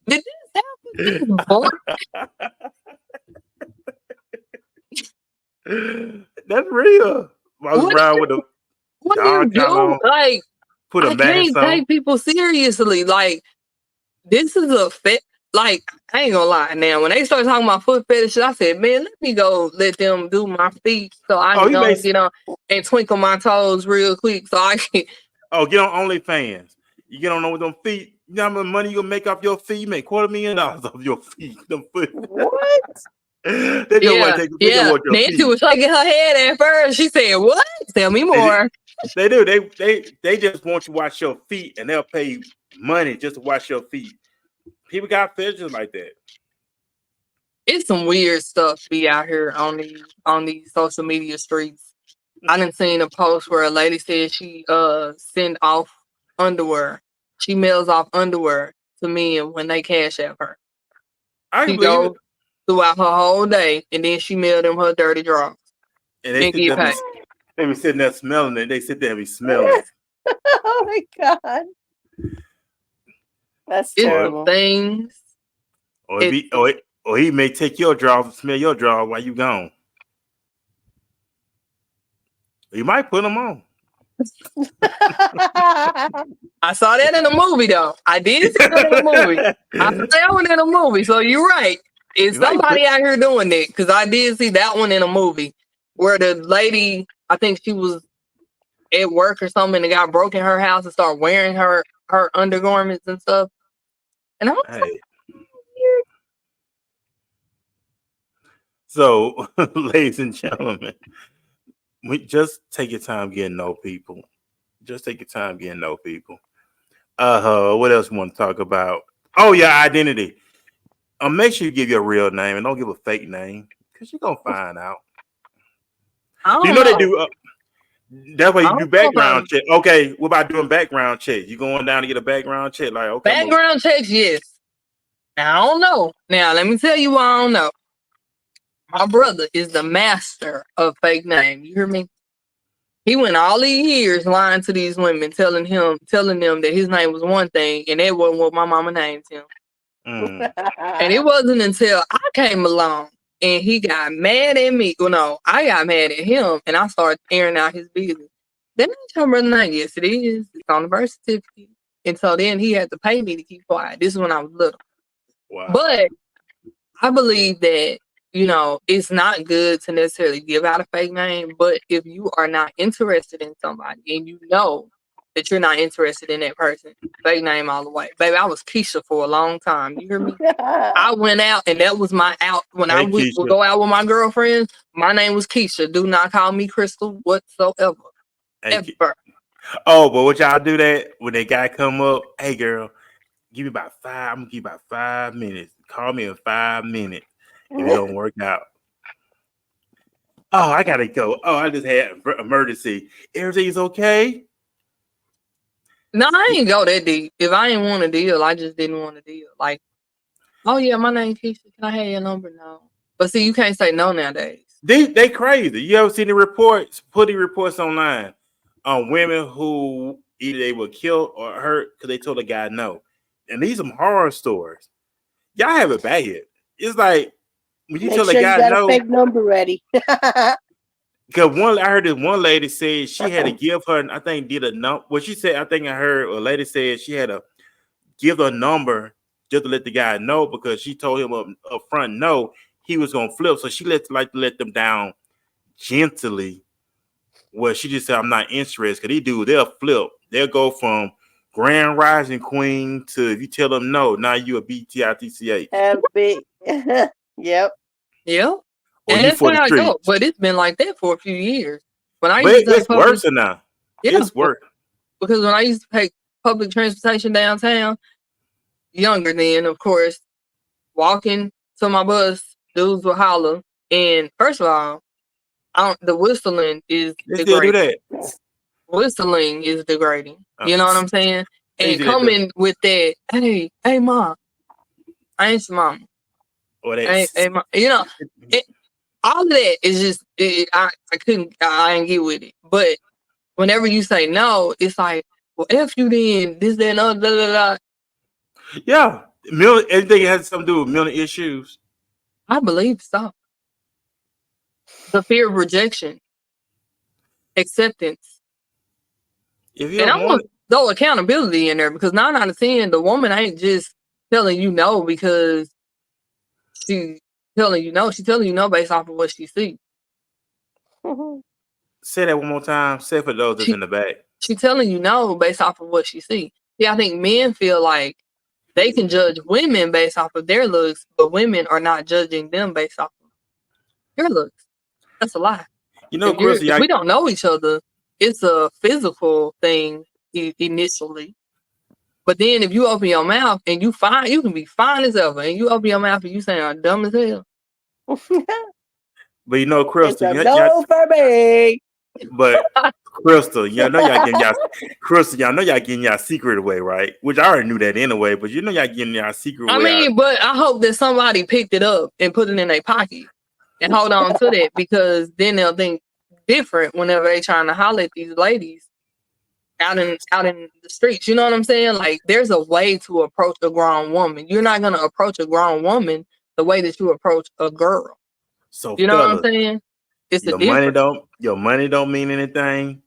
did this happen? That's real. Walking around with a what dog do you collar do? on, Like, put a I mask can't on. take people seriously. Like, this is a like, I ain't gonna lie. Now, when they start talking about foot fetishes, I said, man, let me go let them do my feet so I can go get on and twinkle my toes real quick so I can. Oh, get on OnlyFans. You get on with them feet. You know how much money you gonna make off your feet? You make $250,000 off your feet. Them foot. What? They just want to take. They just want your Nancy feet. was shaking her head at first. She said, "What? Tell me more." They do. They just want you to watch your feet, and they'll pay money just to watch your feet. People got fetishes like that. It's some weird stuff be out here on these social media streets. I done seen a post where a lady said she send off underwear. She mails off underwear to men when they cash out her. I believe it. Throughout her whole day, and then she mailed them her dirty drawers. And they get paid. They be sitting there smelling it. They sit there and be smelling it. Oh my God. That's terrible. Things. Or he may take your draw, smell your draw while you gone. He might put them on. I saw that in a movie, though. I did see that in a movie. I saw that one in a movie. So you're right. It's somebody out here doing that because I did see that one in a movie where the lady, I think she was at work or something, and the guy broke in her house and started wearing her undergarments and stuff. And I was like, weird. So, ladies and gentlemen, we just take your time getting to know people. Just take your time getting to know people. What else you want to talk about? Oh yeah, identity. Make sure you give your real name and don't give a fake name because you're gonna find out. I Do you don't know they know. do? That's why I you don't do know if background check. Okay, what about doing background check? You going down to get a background check? Like, okay, background checks, yes. Now, I don't know. Now, let me tell you why I don't know. My brother is the master of fake name. You hear me? He went all these years lying to these women, telling them that his name was one thing, and that wasn't what my mama named him. And it wasn't until I came along and he got mad at me. Well, no, I got mad at him, and I started airing out his business. Then I told my brother name. Yes, it is. It's on the birth certificate. And so then he had to pay me to keep quiet. This is when I was little. wow. But I believe that, it's not good to necessarily give out a fake name, but if you are not interested in somebody and you know that you're not interested in that person, fake name all the way. Baby, I was Keisha for a long time. You hear me? I went out and that was my out. When I Hey, would Keisha. go out with my girlfriends, my name was Keisha. Do not call me Krystal whatsoever. Hey, Ever. oh, but what y'all do that when that guy come up? Hey, girl, give me about 5. I'm gonna give you about 5 minutes. Call me in 5 minutes if it don't work out. Oh, I gotta go. Oh, I just had emergency. Everything's okay. No, I ain't go that deep. If I didn't want a deal, I just didn't want a deal. Like, oh yeah, my name Keisha. Can I have your number? No. But see, you can't say no nowadays. They crazy. You ever seen the reports? Put the reports online on women who either they were killed or hurt because they told a guy no. And these some horror stories. Y'all have it bad. It's like when you Make tell a sure you guy got a no. fake number ready. Because I heard this one lady said she had to give her. I think did a number. What she said, I think I heard a lady said she had to give a number just to let the guy know because she told him up front no, he was gonna flip. So she let them down gently. Well, she just said I'm not interested because they'll flip. They'll go from grand rising queen to if you tell them no, now you a BTITCH. Big. Yep. Yeah. Or And you that's for the how I go. streets. But it's been like that for a few years. When I But used to take it's public, worse now. yeah, It's worse. because when I used to take public transportation downtown, younger then, of course, walking to my bus, dudes would holler. And first of all, the whistling is They still do degrading. that. Whistling is degrading. You know what I'm saying? They And do that too. coming with that, hey, mom, I ain't your mama. Or Hey, that. mom. All of that is just, I didn't get with it. But whenever you say no, it's like, well, F you then, this, that, and other, blah, blah, blah. Yeah. Everything has something to do with mental issues. I believe so. The fear of rejection, acceptance. If you And I don't want want throw accountability in there because 9 out of 10, the woman ain't just telling you no because she telling you no. She's telling you no based off of what she sees. say that one more time. Say for those that's in the back. She telling you no based off of what she sees. Yeah, I think men feel like they can judge women based off of their looks, but women are not judging them based off of their looks. That's a lie. You know, If Krystal, we don't know each other, it's a physical thing initially. But then if you open your mouth and you can be fine as ever, and you open your mouth and you say I'm dumb as hell. but you know, It's a Krystal, no for me. but Krystal, y'all know y'all getting y'all secret away, right? Which I already knew that anyway, but you know y'all getting y'all secret I away. mean, but I hope that somebody picked it up and put it in their pocket and hold on to that because then they'll think different whenever they trying to holler at these ladies out in the streets. You know what I'm saying? Like there's a way to approach a grown woman. You're not gonna approach a grown woman the way that you approach a girl. So You know what I'm fellas, saying? It's a your difference. money don't mean anything,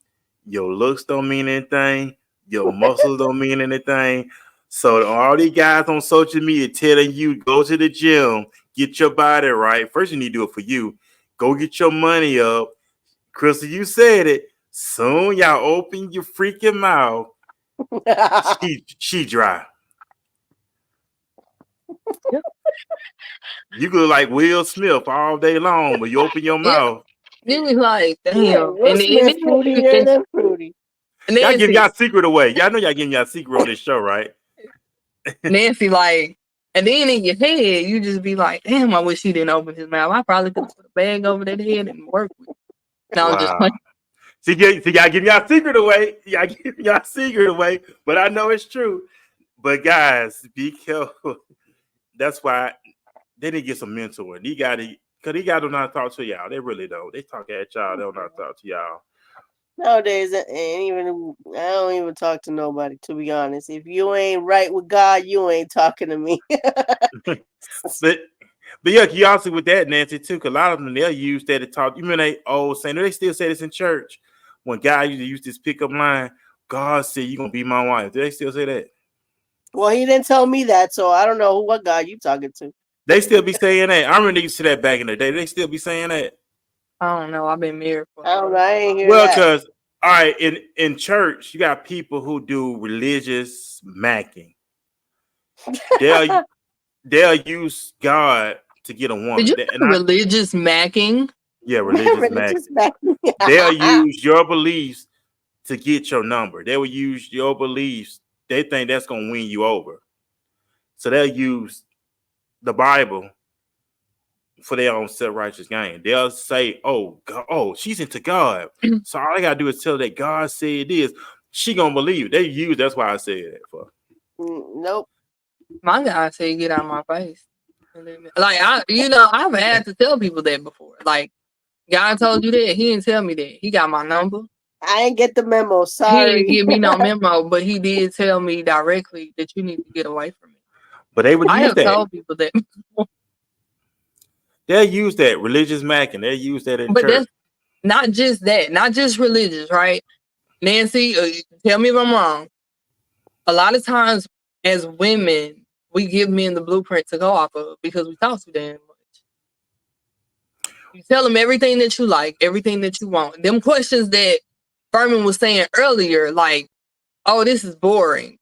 your looks don't mean anything, your muscles don't mean anything. So all these guys on social media telling you go to the gym, get your body right. First, you need to do it for you. Go get your money up. Krystal, you said it. Soon y'all open your freaking mouth. She dry. Yep. You look like Will Smith all day long, but you open your Yeah. mouth. It was like, Yeah, damn. Will Smith fruitier than fruity. Y'all giving y'all secret away. Y'all know y'all giving y'all secret on this show, right? Nancy, like, and then in your head, you just be like, damn, I wish he didn't open his mouth. I probably could put a bag over that head and work with it. No, I'm just playing. See, y'all giving y'all secret away. Y'all giving y'all secret away, but I know it's true. But guys, be careful. That's why they didn't get some mentoring. He got to, because he got to not talk to y'all. They really don't. They talk at y'all. They don't not talk to y'all. Nowadays, I don't even talk to nobody, to be honest. If you ain't right with God, you ain't talking to me. But yeah, you also with that, Nancy, too, because a lot of them, they'll use that to talk. You mean they old saying, they still say this in church. When God used to use this pickup line, God said, you're going to be my wife. Do they still say that? Well, he didn't tell me that, so I don't know what God you talking to. They still be saying that. I remember they used to say that back in the day. They still be saying that. I don't know. I've been married for. I don't know. I ain't hear Well, that. because, all right, in church, you got people who do religious macking. They'll use God to get a woman. Did you say religious macking? Yeah, religious macking. They'll use your beliefs to get your number. They will use your beliefs. They think that's going to win you over. So they'll use the Bible for their own self-righteous gain. They'll say, oh, God, oh, she's into God. So all I got to do is tell her that God said this. She going to believe it. That's why I said that for. Nope. My God said, get out of my face. Like, I've had to tell people that before. Like, God told you that. He didn't tell me that. He got my number. I ain't get the memo. Sorry. He didn't give me no memo, but he did tell me directly that you need to get away from me. But they would use that. I have told people that. They'll use that religious macking. They'll use that in church. But that's not just that. Not just religious, right? Nancy, tell me if I'm wrong. A lot of times as women, we give men the blueprint to go off of because we talk too damn much. You tell them everything that you like, everything that you want. Them questions that Furman was saying earlier, like, oh, this is boring.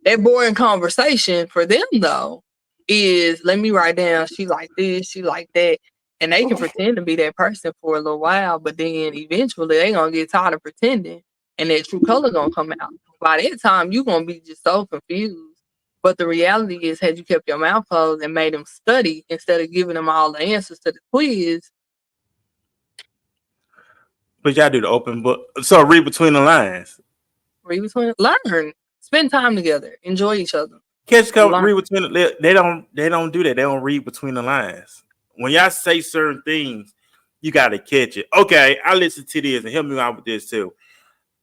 That boring conversation for them, though, is let me write down, she like this, she like that. And they can pretend to be that person for a little while, but then eventually they going to get tired of pretending and that true color going to come out. By that time, you're going to be just so confused. But the reality is, had you kept your mouth closed and made them study instead of giving them all the answers to the quiz. But y'all do the open book. So read between the lines. Learn. Spend time together. Enjoy each other. Kids come read between. They don't do that. They don't read between the lines. When y'all say certain things, you got to catch it. Okay, I listened to this and help me out with this too.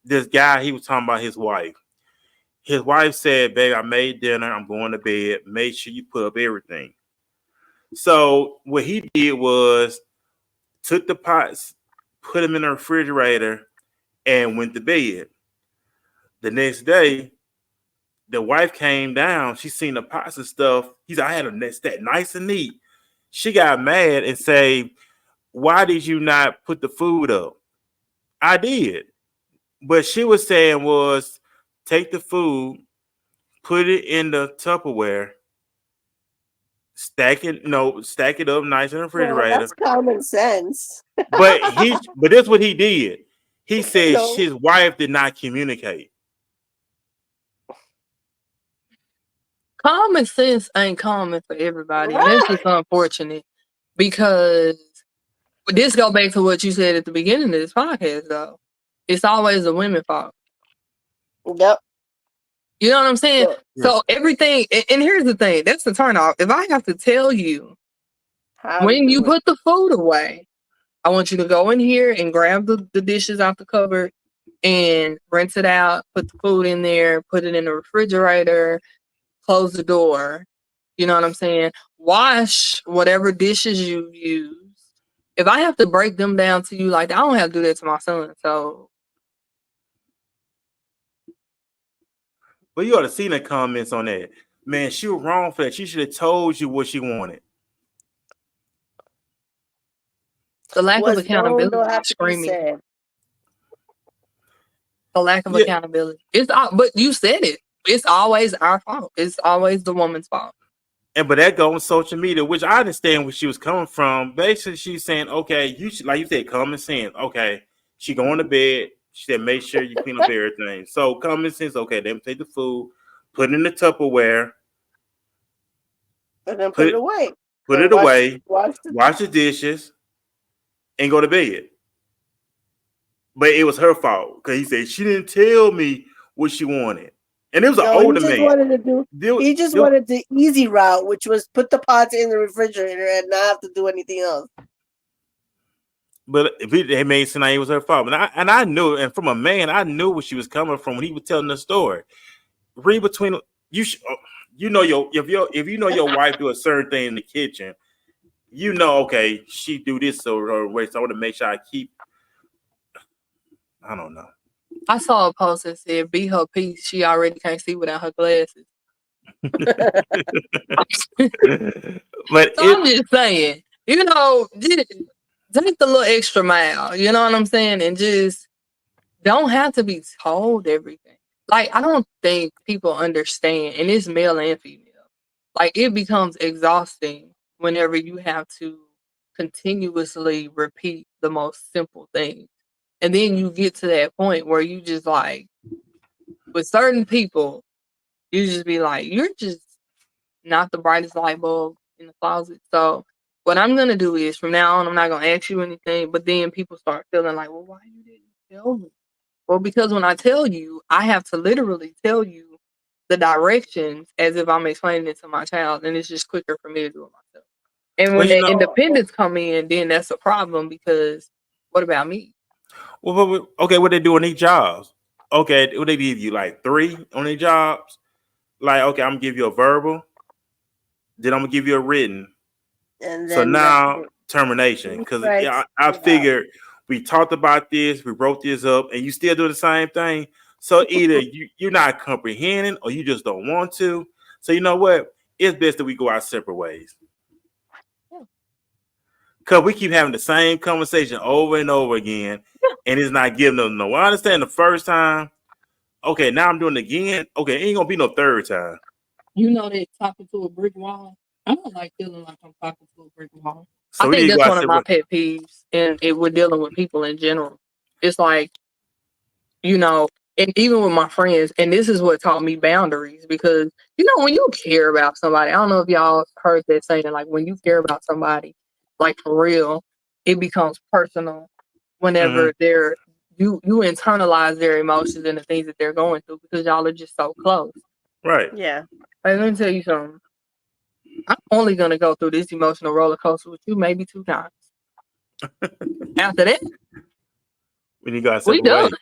This guy, he was talking about his wife. His wife said, babe, I made dinner. I'm going to bed. Make sure you put up everything. So what he did was took the pots, put them in the refrigerator, and went to bed. The next day, the wife came down. She seen the pots and stuff. He's I had a that nice and neat. She got mad and say, why did you not put the food up? I did. But she was saying was take the food, put it in the Tupperware, stack it up nice in the refrigerator. Well, that's common sense. but that's what he did. He said his wife did not communicate. Common sense ain't common for everybody. Right. And that's just unfortunate because this go back to what you said at the beginning of this podcast, though. It's always the women's fault. Yep. You know what I'm saying? Yeah. So everything, and here's the thing, that's the turnoff. If I have to tell you, when you put the food away, I want you to go in here and grab the dishes out the cupboard and rinse it out, put the food in there, put it in the refrigerator, close the door. You know what I'm saying? Wash whatever dishes you use. If I have to break them down to you like that, I don't have to do that to my son. So. But you ought to see the comments on that. Man, she was wrong for that. She should have told you what she wanted. The lack of accountability. Screaming. The lack of accountability. But you said it. It's always our fault. It's always the woman's fault. But that goes on social media, which I understand where she was coming from. Basically, she's saying, okay, you should, like you said, common sense. Okay, she going to bed. She said, make sure you clean up everything. So common sense, okay, let me take the food, put it in the Tupperware, And then put put it it away. put Or it away, wash the wash the dishes, and go to bed. But it was her fault because he said she didn't tell me what she wanted, and it was an No, he older just man. wanted to do. He just wanted the easy route, which was put the pots in the refrigerator and not have to do anything else. But it made sense like it was her fault, and I knew, and from a man, I knew where she was coming from when he was telling the story. Read between you, you know if you know your wife do a certain thing in the kitchen, you know, okay, she do this so her way, so I want to make sure I keep. I don't know. I saw a post that said, "Be her peace. She already can't see without her glasses." But So I'm just saying, you know, just take the little extra mile. You know what I'm saying, and just don't have to be told everything. Like, I don't think people understand, and it's male and female. Like, it becomes exhausting whenever you have to continuously repeat the most simple things. And then you get to that point where you just like, with certain people, you just be like, you're just not the brightest light bulb in the closet. So what I'm gonna do is from now on, I'm not gonna ask you anything. But then people start feeling like, well, why you didn't tell me? Well, because when I tell you, I have to literally tell you the directions as if I'm explaining it to my child, and it's just quicker for me to do it myself. And well, when you the know, independence come in, then that's a problem because what about me? well, okay, what they do on these jobs? Okay, what they give you like 3 on their jobs? Like, okay, I'm gonna give you a verbal, then I'm gonna give you a written. And So then that's now it. termination, 3 because strikes, I you're out. figured we talked about this, we wrote this up, and you still do the same thing. So either you're not comprehending or you just don't want to. So you know what? It's best that we go our separate ways. Yeah. Because we keep having the same conversation over and over again, and it's not giving them no. I understand the first time. Okay, now I'm doing it again. Okay, ain't gonna be no third time. You know that talking to a brick wall. I don't like feeling like I'm talking to a brick wall. I So we need think to go that's our one of my separate. pet peeves, and we're dealing with people in general. It's like, you know, and even with my friends, and this is what taught me boundaries because, you know, when you care about somebody, I don't know if y'all heard that saying, like when you care about somebody, like for real, it becomes personal Mm-hmm. whenever you internalize their emotions and the things that they're going through because y'all are just so close. Right. Yeah. Like, let me tell you something. I'm only gonna go through this emotional roller coaster with you maybe 2 times. After that, We need to go our we separate done. ways.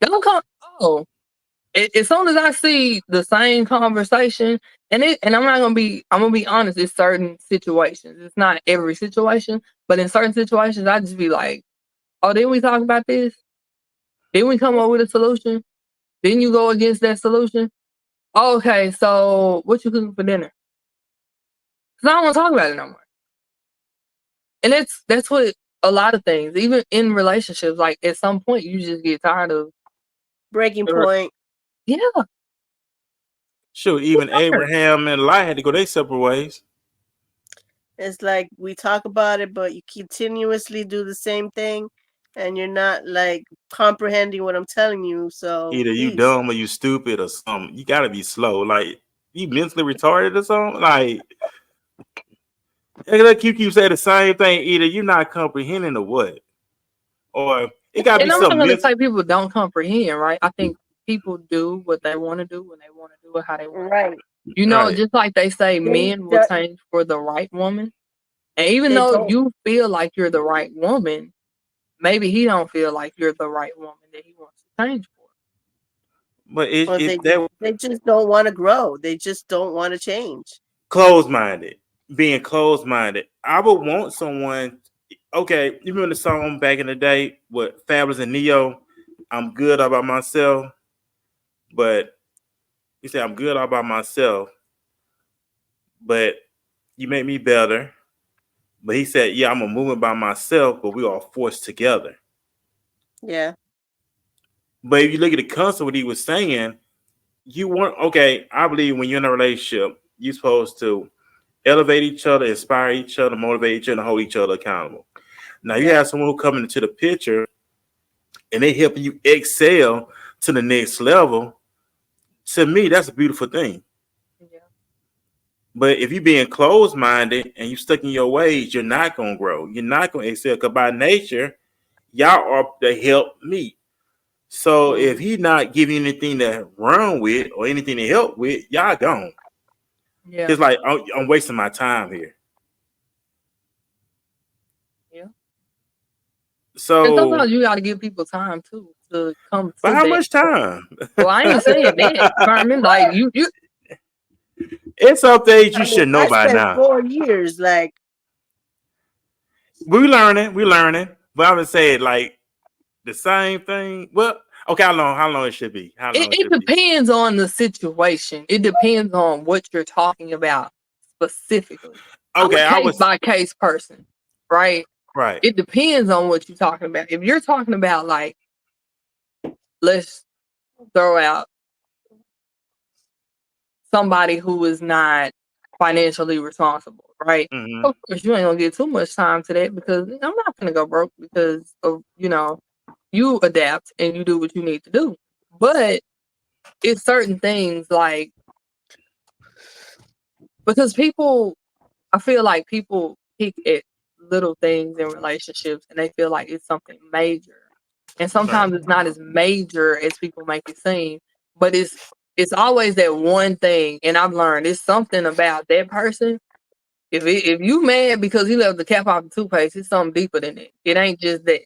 Don't come. Oh, as soon as I see the same conversation, and I'm gonna be honest. It's certain situations. It's not every situation, but in certain situations, I just be like, "Oh, didn't we talk about this? Didn't we come up with a solution? Didn't you go against that solution? Oh, okay, so what you cooking for dinner? Because I don't want to talk about it no more." And that's what a lot of things, even in relationships, like at some point, you just get tired of. Breaking point. Yeah, Sure, even Abraham and Lot had to go their separate ways. It's like we talk about it, but you continuously do the same thing, and you're not like comprehending what I'm telling you. So Either you peace. dumb or you stupid or something. You gotta be slow. Like you mentally retarded or something. Like you keep saying the same thing. Either you're not comprehending or what, or it gotta be and I'm not something gonna mental. say people don't comprehend, right? I think people do what they want to do when they want to do it how they want to do Right. it. You know, Right. just like they say, They men will change for the right woman, and even they though don't. you feel like you're the right woman, maybe he don't feel like you're the right woman that he wants to change for. But Or it that they just don't want to grow. They just don't want to change. closed minded. Being closed minded. I would want someone. Okay, you remember the song back in the day with Fabulous and Neo? I'm good all by myself, but you say I'm good all by myself, but you make me better. But he said, yeah, I'm a movement by myself, but we are forced together. Yeah. But if you look at the concept, what he was saying, you weren't okay. I believe when you're in a relationship, you're supposed to elevate each other, inspire each other, motivate each other, and hold each other accountable. Now you Yeah. have someone who coming into the picture and they helping you excel to the next level, to me, that's a beautiful thing. Yeah. But if you're being closed-minded and you stuck in your ways, you're not going to grow. You're not going to excel, because by nature, y'all are the help me. So if he not giving you anything to run with or anything to help with, y'all gone. Yeah. It's like, I'm wasting my time here. Yeah. So, and sometimes you got to give people time too to come to but how that. much time? Well, I ain't saying that, Carmen. Like you. It's some things you should know by spent now. 4 years, like, We learning. But I would say like the same thing. Well, okay, how long it should be? How long It depends on the situation. It depends on what you're talking about specifically. Okay, I'm a case by case person, right? Right. It depends on what you're talking about. If you're talking about, like, let's throw out somebody who is not financially responsible, right? Mm-hmm. Of course, you ain't gonna give too much time to that, because I'm not gonna go broke because of, you adapt and you do what you need to do. But it's certain things, like, because I feel like people pick at little things in relationships and they feel like it's something major. And sometimes it's not as major as people make it seem, but it's always that one thing. And I've learned it's something about that person. If you mad because he left the cap off the toothpaste, it's something deeper than that. It ain't just that.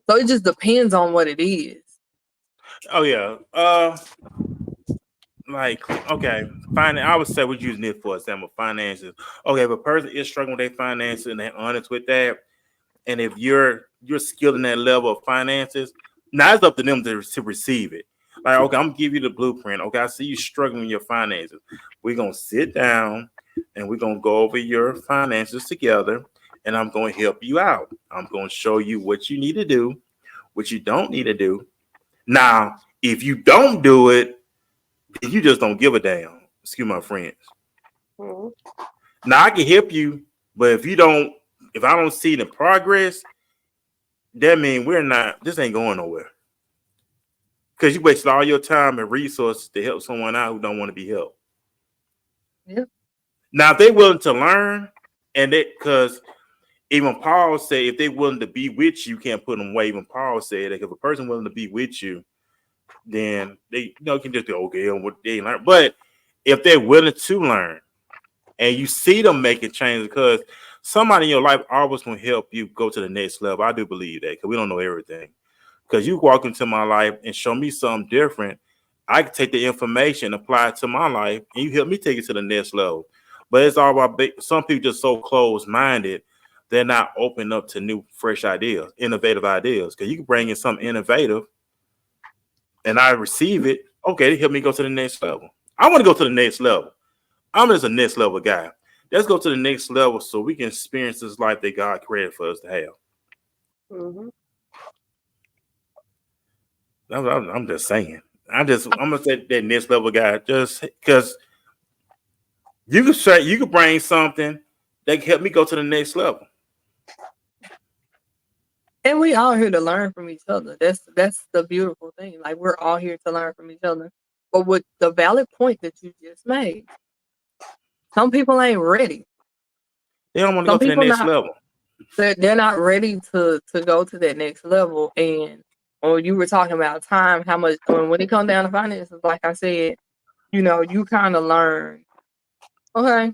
So it just depends on what it is. Oh yeah. Like, okay, I would say we're using it for example, finances. Okay, if a person is struggling with their finances and they're honest with that, and if you're skilled in that level of finances, now it's up to them to receive it. Like, okay, I'm gonna give you the blueprint. Okay, I see you struggling with your finances. We're gonna sit down and we're gonna go over your finances together, and I'm gonna help you out. I'm gonna show you what you need to do, what you don't need to do. Now, if you don't do it, then you just don't give a damn. Excuse my friends. Now I can help you, but if I don't see the progress, that means this ain't going nowhere. Because you wasted all your time and resources to help someone out who don't want to be helped. Yeah. Now, if they're willing to learn, because even Paul said, if they're willing to be with you, can't put them away. Even Paul said that if a person willing to be with you, then they can just be okay on what they learn. But if they're willing to learn and you see them making changes, because somebody in your life always going to help you go to the next level. I do believe that, because we don't know everything. Because you walk into my life and show me something different, I can take the information, apply it to my life, and you help me take it to the next level. But it's all about some people just so closed-minded, they're not open up to new, fresh ideas, innovative ideas. Because you can bring in something innovative, and I receive it. Okay, they help me go to the next level. I want to go to the next level. I'm just a next level guy. Let's go to the next level so we can experience this life that God created for us to have. Mm-hmm. I'm just saying. I'm gonna say that next level guy just because you can bring something that can help me go to the next level. And we all here to learn from each other. That's the beautiful thing. Like, we're all here to learn from each other. But with the valid point that you just made, some people ain't ready. They don't want to go to the next level. They're not ready to go to that next level. And when you were talking about time, how much when it comes down to finances, like I said, you kind of learn, okay,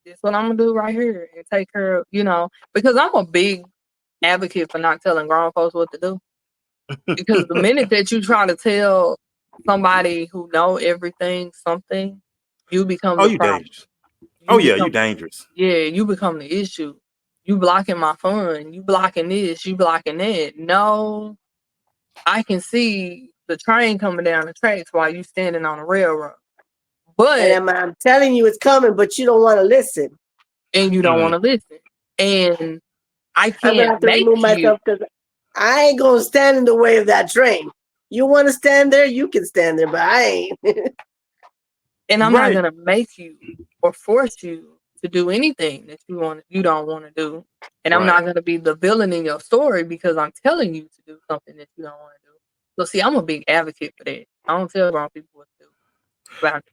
this is what I'm gonna do right here and take care of, because I'm a big advocate for not telling grown folks what to do. Because the minute that you try to tell somebody who know everything something, you become the you problem. dangerous. You dangerous. Yeah, you become the issue. You blocking my fun. You blocking this. You blocking that. No, I can see the train coming down the tracks while you standing on the railroad. But and I'm telling you it's coming, but you don't want to listen. And you don't want to listen. And I I'm gonna can't have to make remove you. myself because I ain't gonna stand in the way of that train. You want to stand there, you can stand there, but I ain't. And I'm not gonna make you or force you to do anything that you don't want to do. And I'm Right. not going to be the villain in your story because I'm telling you to do something that you don't want to do. So see, I'm a big advocate for that. I don't tell grown people what to do, but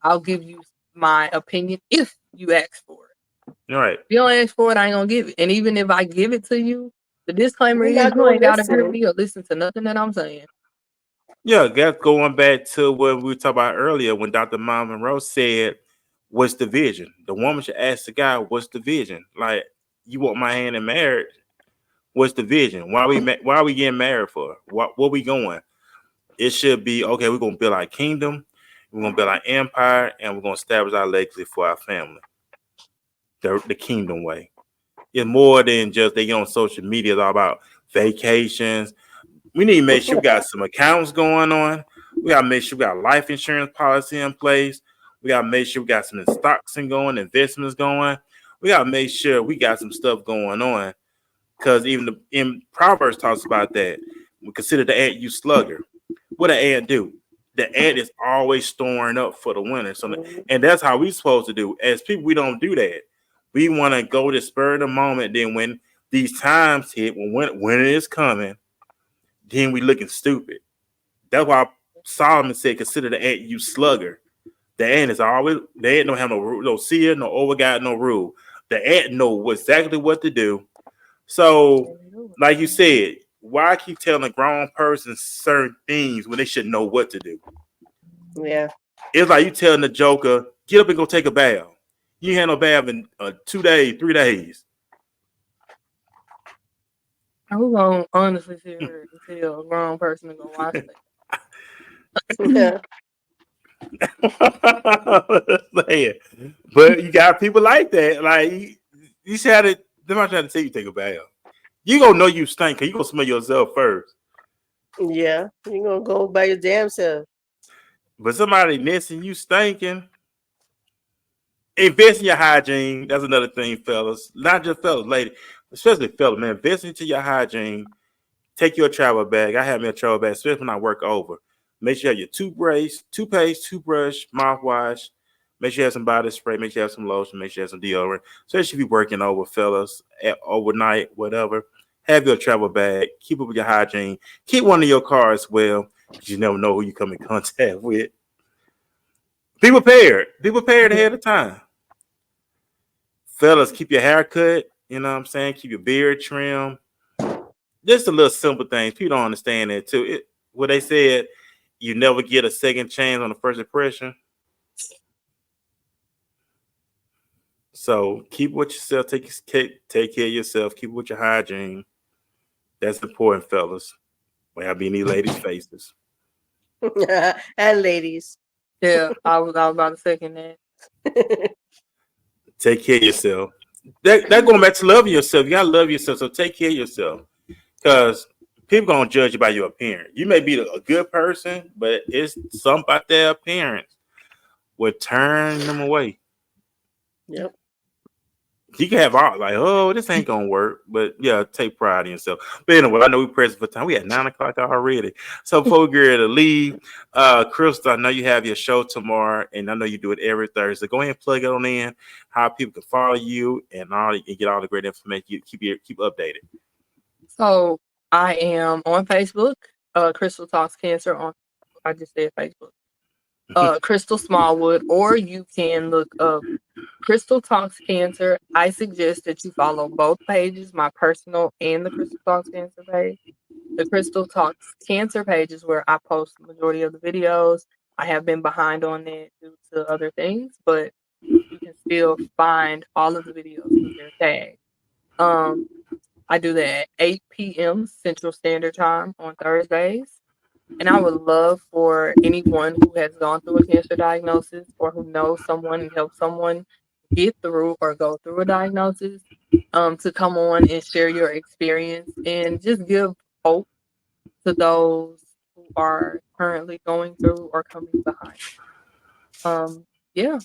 I'll give you my opinion if you ask for it. All right. If you don't ask for it, I ain't gonna give it. And even if I give it to you, the disclaimer You're is not you gonna ain't gotta hear listen. me or listen to nothing that I'm saying. Yeah, that's going back to what we were talking about earlier when Dr. Miles Monroe said, "What's the vision?" The woman should ask the guy, "What's the vision?" Like, you want my hand in marriage? What's the vision? Why are we getting married for? What we going? It should be okay. We're gonna build our kingdom, we're gonna build our empire, and we're gonna establish our legacy for our family. The kingdom way. It's more than just they get on social media. It's all about vacations. We need to make sure we got some accounts going on. We gotta make sure we got a life insurance policy in place. We gotta make sure we got some stocks and going, investments going. We gotta make sure we got some stuff going on. Because even in Proverbs talks about that. We consider the ant you slugger. What an ant do? The ant is always storing up for the winter. So, and that's how we supposed to do. As people, we don't do that. We want to go to spur of the moment. Then when these times hit, when winter is coming, then we looking stupid. That's why Solomon said, "Consider the ant you slugger." The ant is always the ant don't have no seer, no overguide, no rule. The ant know exactly what to do. So, like you said, why keep telling a grown person certain things when they should know what to do? Yeah. It's like you telling the joker, "Get up and go take a bath." You ain't had no bath in 2 days, 3 days. Who gonna honestly sit here and tell a grown person to go watch that? Yeah. But you got people like that. Like you said it, they're not trying to tell you to take a bath. You gonna know you stink because you gonna smell yourself first. Yeah. You're gonna go by your damn self. But somebody missing you stinking. Invest in your hygiene. That's another thing, fellas. Not just fellas, ladies, especially fellas, man. Invest into your hygiene. Take your travel bag. I have me a travel bag, especially when I work over. Make sure you have your toothpaste, toothbrush, mouthwash. Make sure you have some body spray. Make sure you have some lotion. Make sure you have some deodorant. Especially if you're working over, fellas, overnight, whatever. Have your travel bag. Keep up with your hygiene. Keep one in your car as well, because you never know who you come in contact with. Be prepared. Be prepared ahead of time. Fellas, keep your hair cut. You know what I'm saying? Keep your beard trimmed. Just a little simple things. People don't understand that too. What they said, you never get a second chance on the first impression. So keep with yourself. Take care of yourself. Keep with your hygiene. That's important, fellas. When I be in these ladies' faces. And ladies. Yeah, I was about to second that. Take care of yourself. That going back to loving yourself. You gotta love yourself. So take care of yourself. Because people gonna judge you by your appearance. You may be a good person, but it's something about their appearance would turn them away. Yep. You can have all like, oh, this ain't gonna work, but yeah, take pride in yourself. But anyway, I know we pressed for time. We at 9:00 already. So before we get ready to leave, Krystal, I know you have your show tomorrow, and I know you do it every Thursday. Go ahead and plug it on in, how people can follow you and all and get all the great information. You keep updated. So I am on Facebook, Krystal Talks Cancer I just said Facebook. Krystal Smallwood, or you can look up Krystal Talks Cancer. I suggest that you follow both pages, my personal and the Krystal Talks Cancer page. The Krystal Talks Cancer page is where I post the majority of the videos. I have been behind on that due to other things, but you can still find all of the videos because they're tagged. I do that at 8 p.m. Central Standard Time on Thursdays. And I would love for anyone who has gone through a cancer diagnosis or who knows someone and help someone get through or go through a diagnosis to come on and share your experience and just give hope to those who are currently going through or coming behind. Yeah,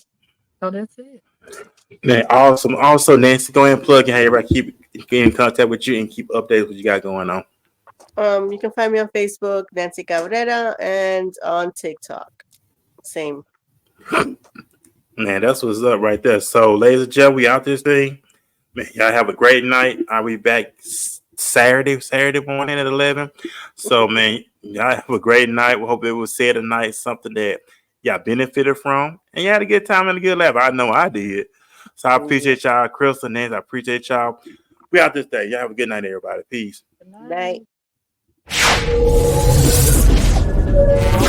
so that's it. Man, awesome. Also, Nancy, go ahead and plug in how everybody keep in contact with you and keep updated what you got going on. You can find me on Facebook, Nancy Cabrera, and on TikTok. Same. Man, that's what's up right there. So, ladies and gentlemen, we out this thing. Man, y'all have a great night. I'll be back Saturday morning at 11. So, man, y'all have a great night. We hope it was said tonight something that y'all benefited from. And you had a good time and a good laugh. I know I did. So, I appreciate y'all. Krystal, Nancy, I appreciate y'all. We out this day. Y'all have a good night, everybody. Peace. Good Night. night.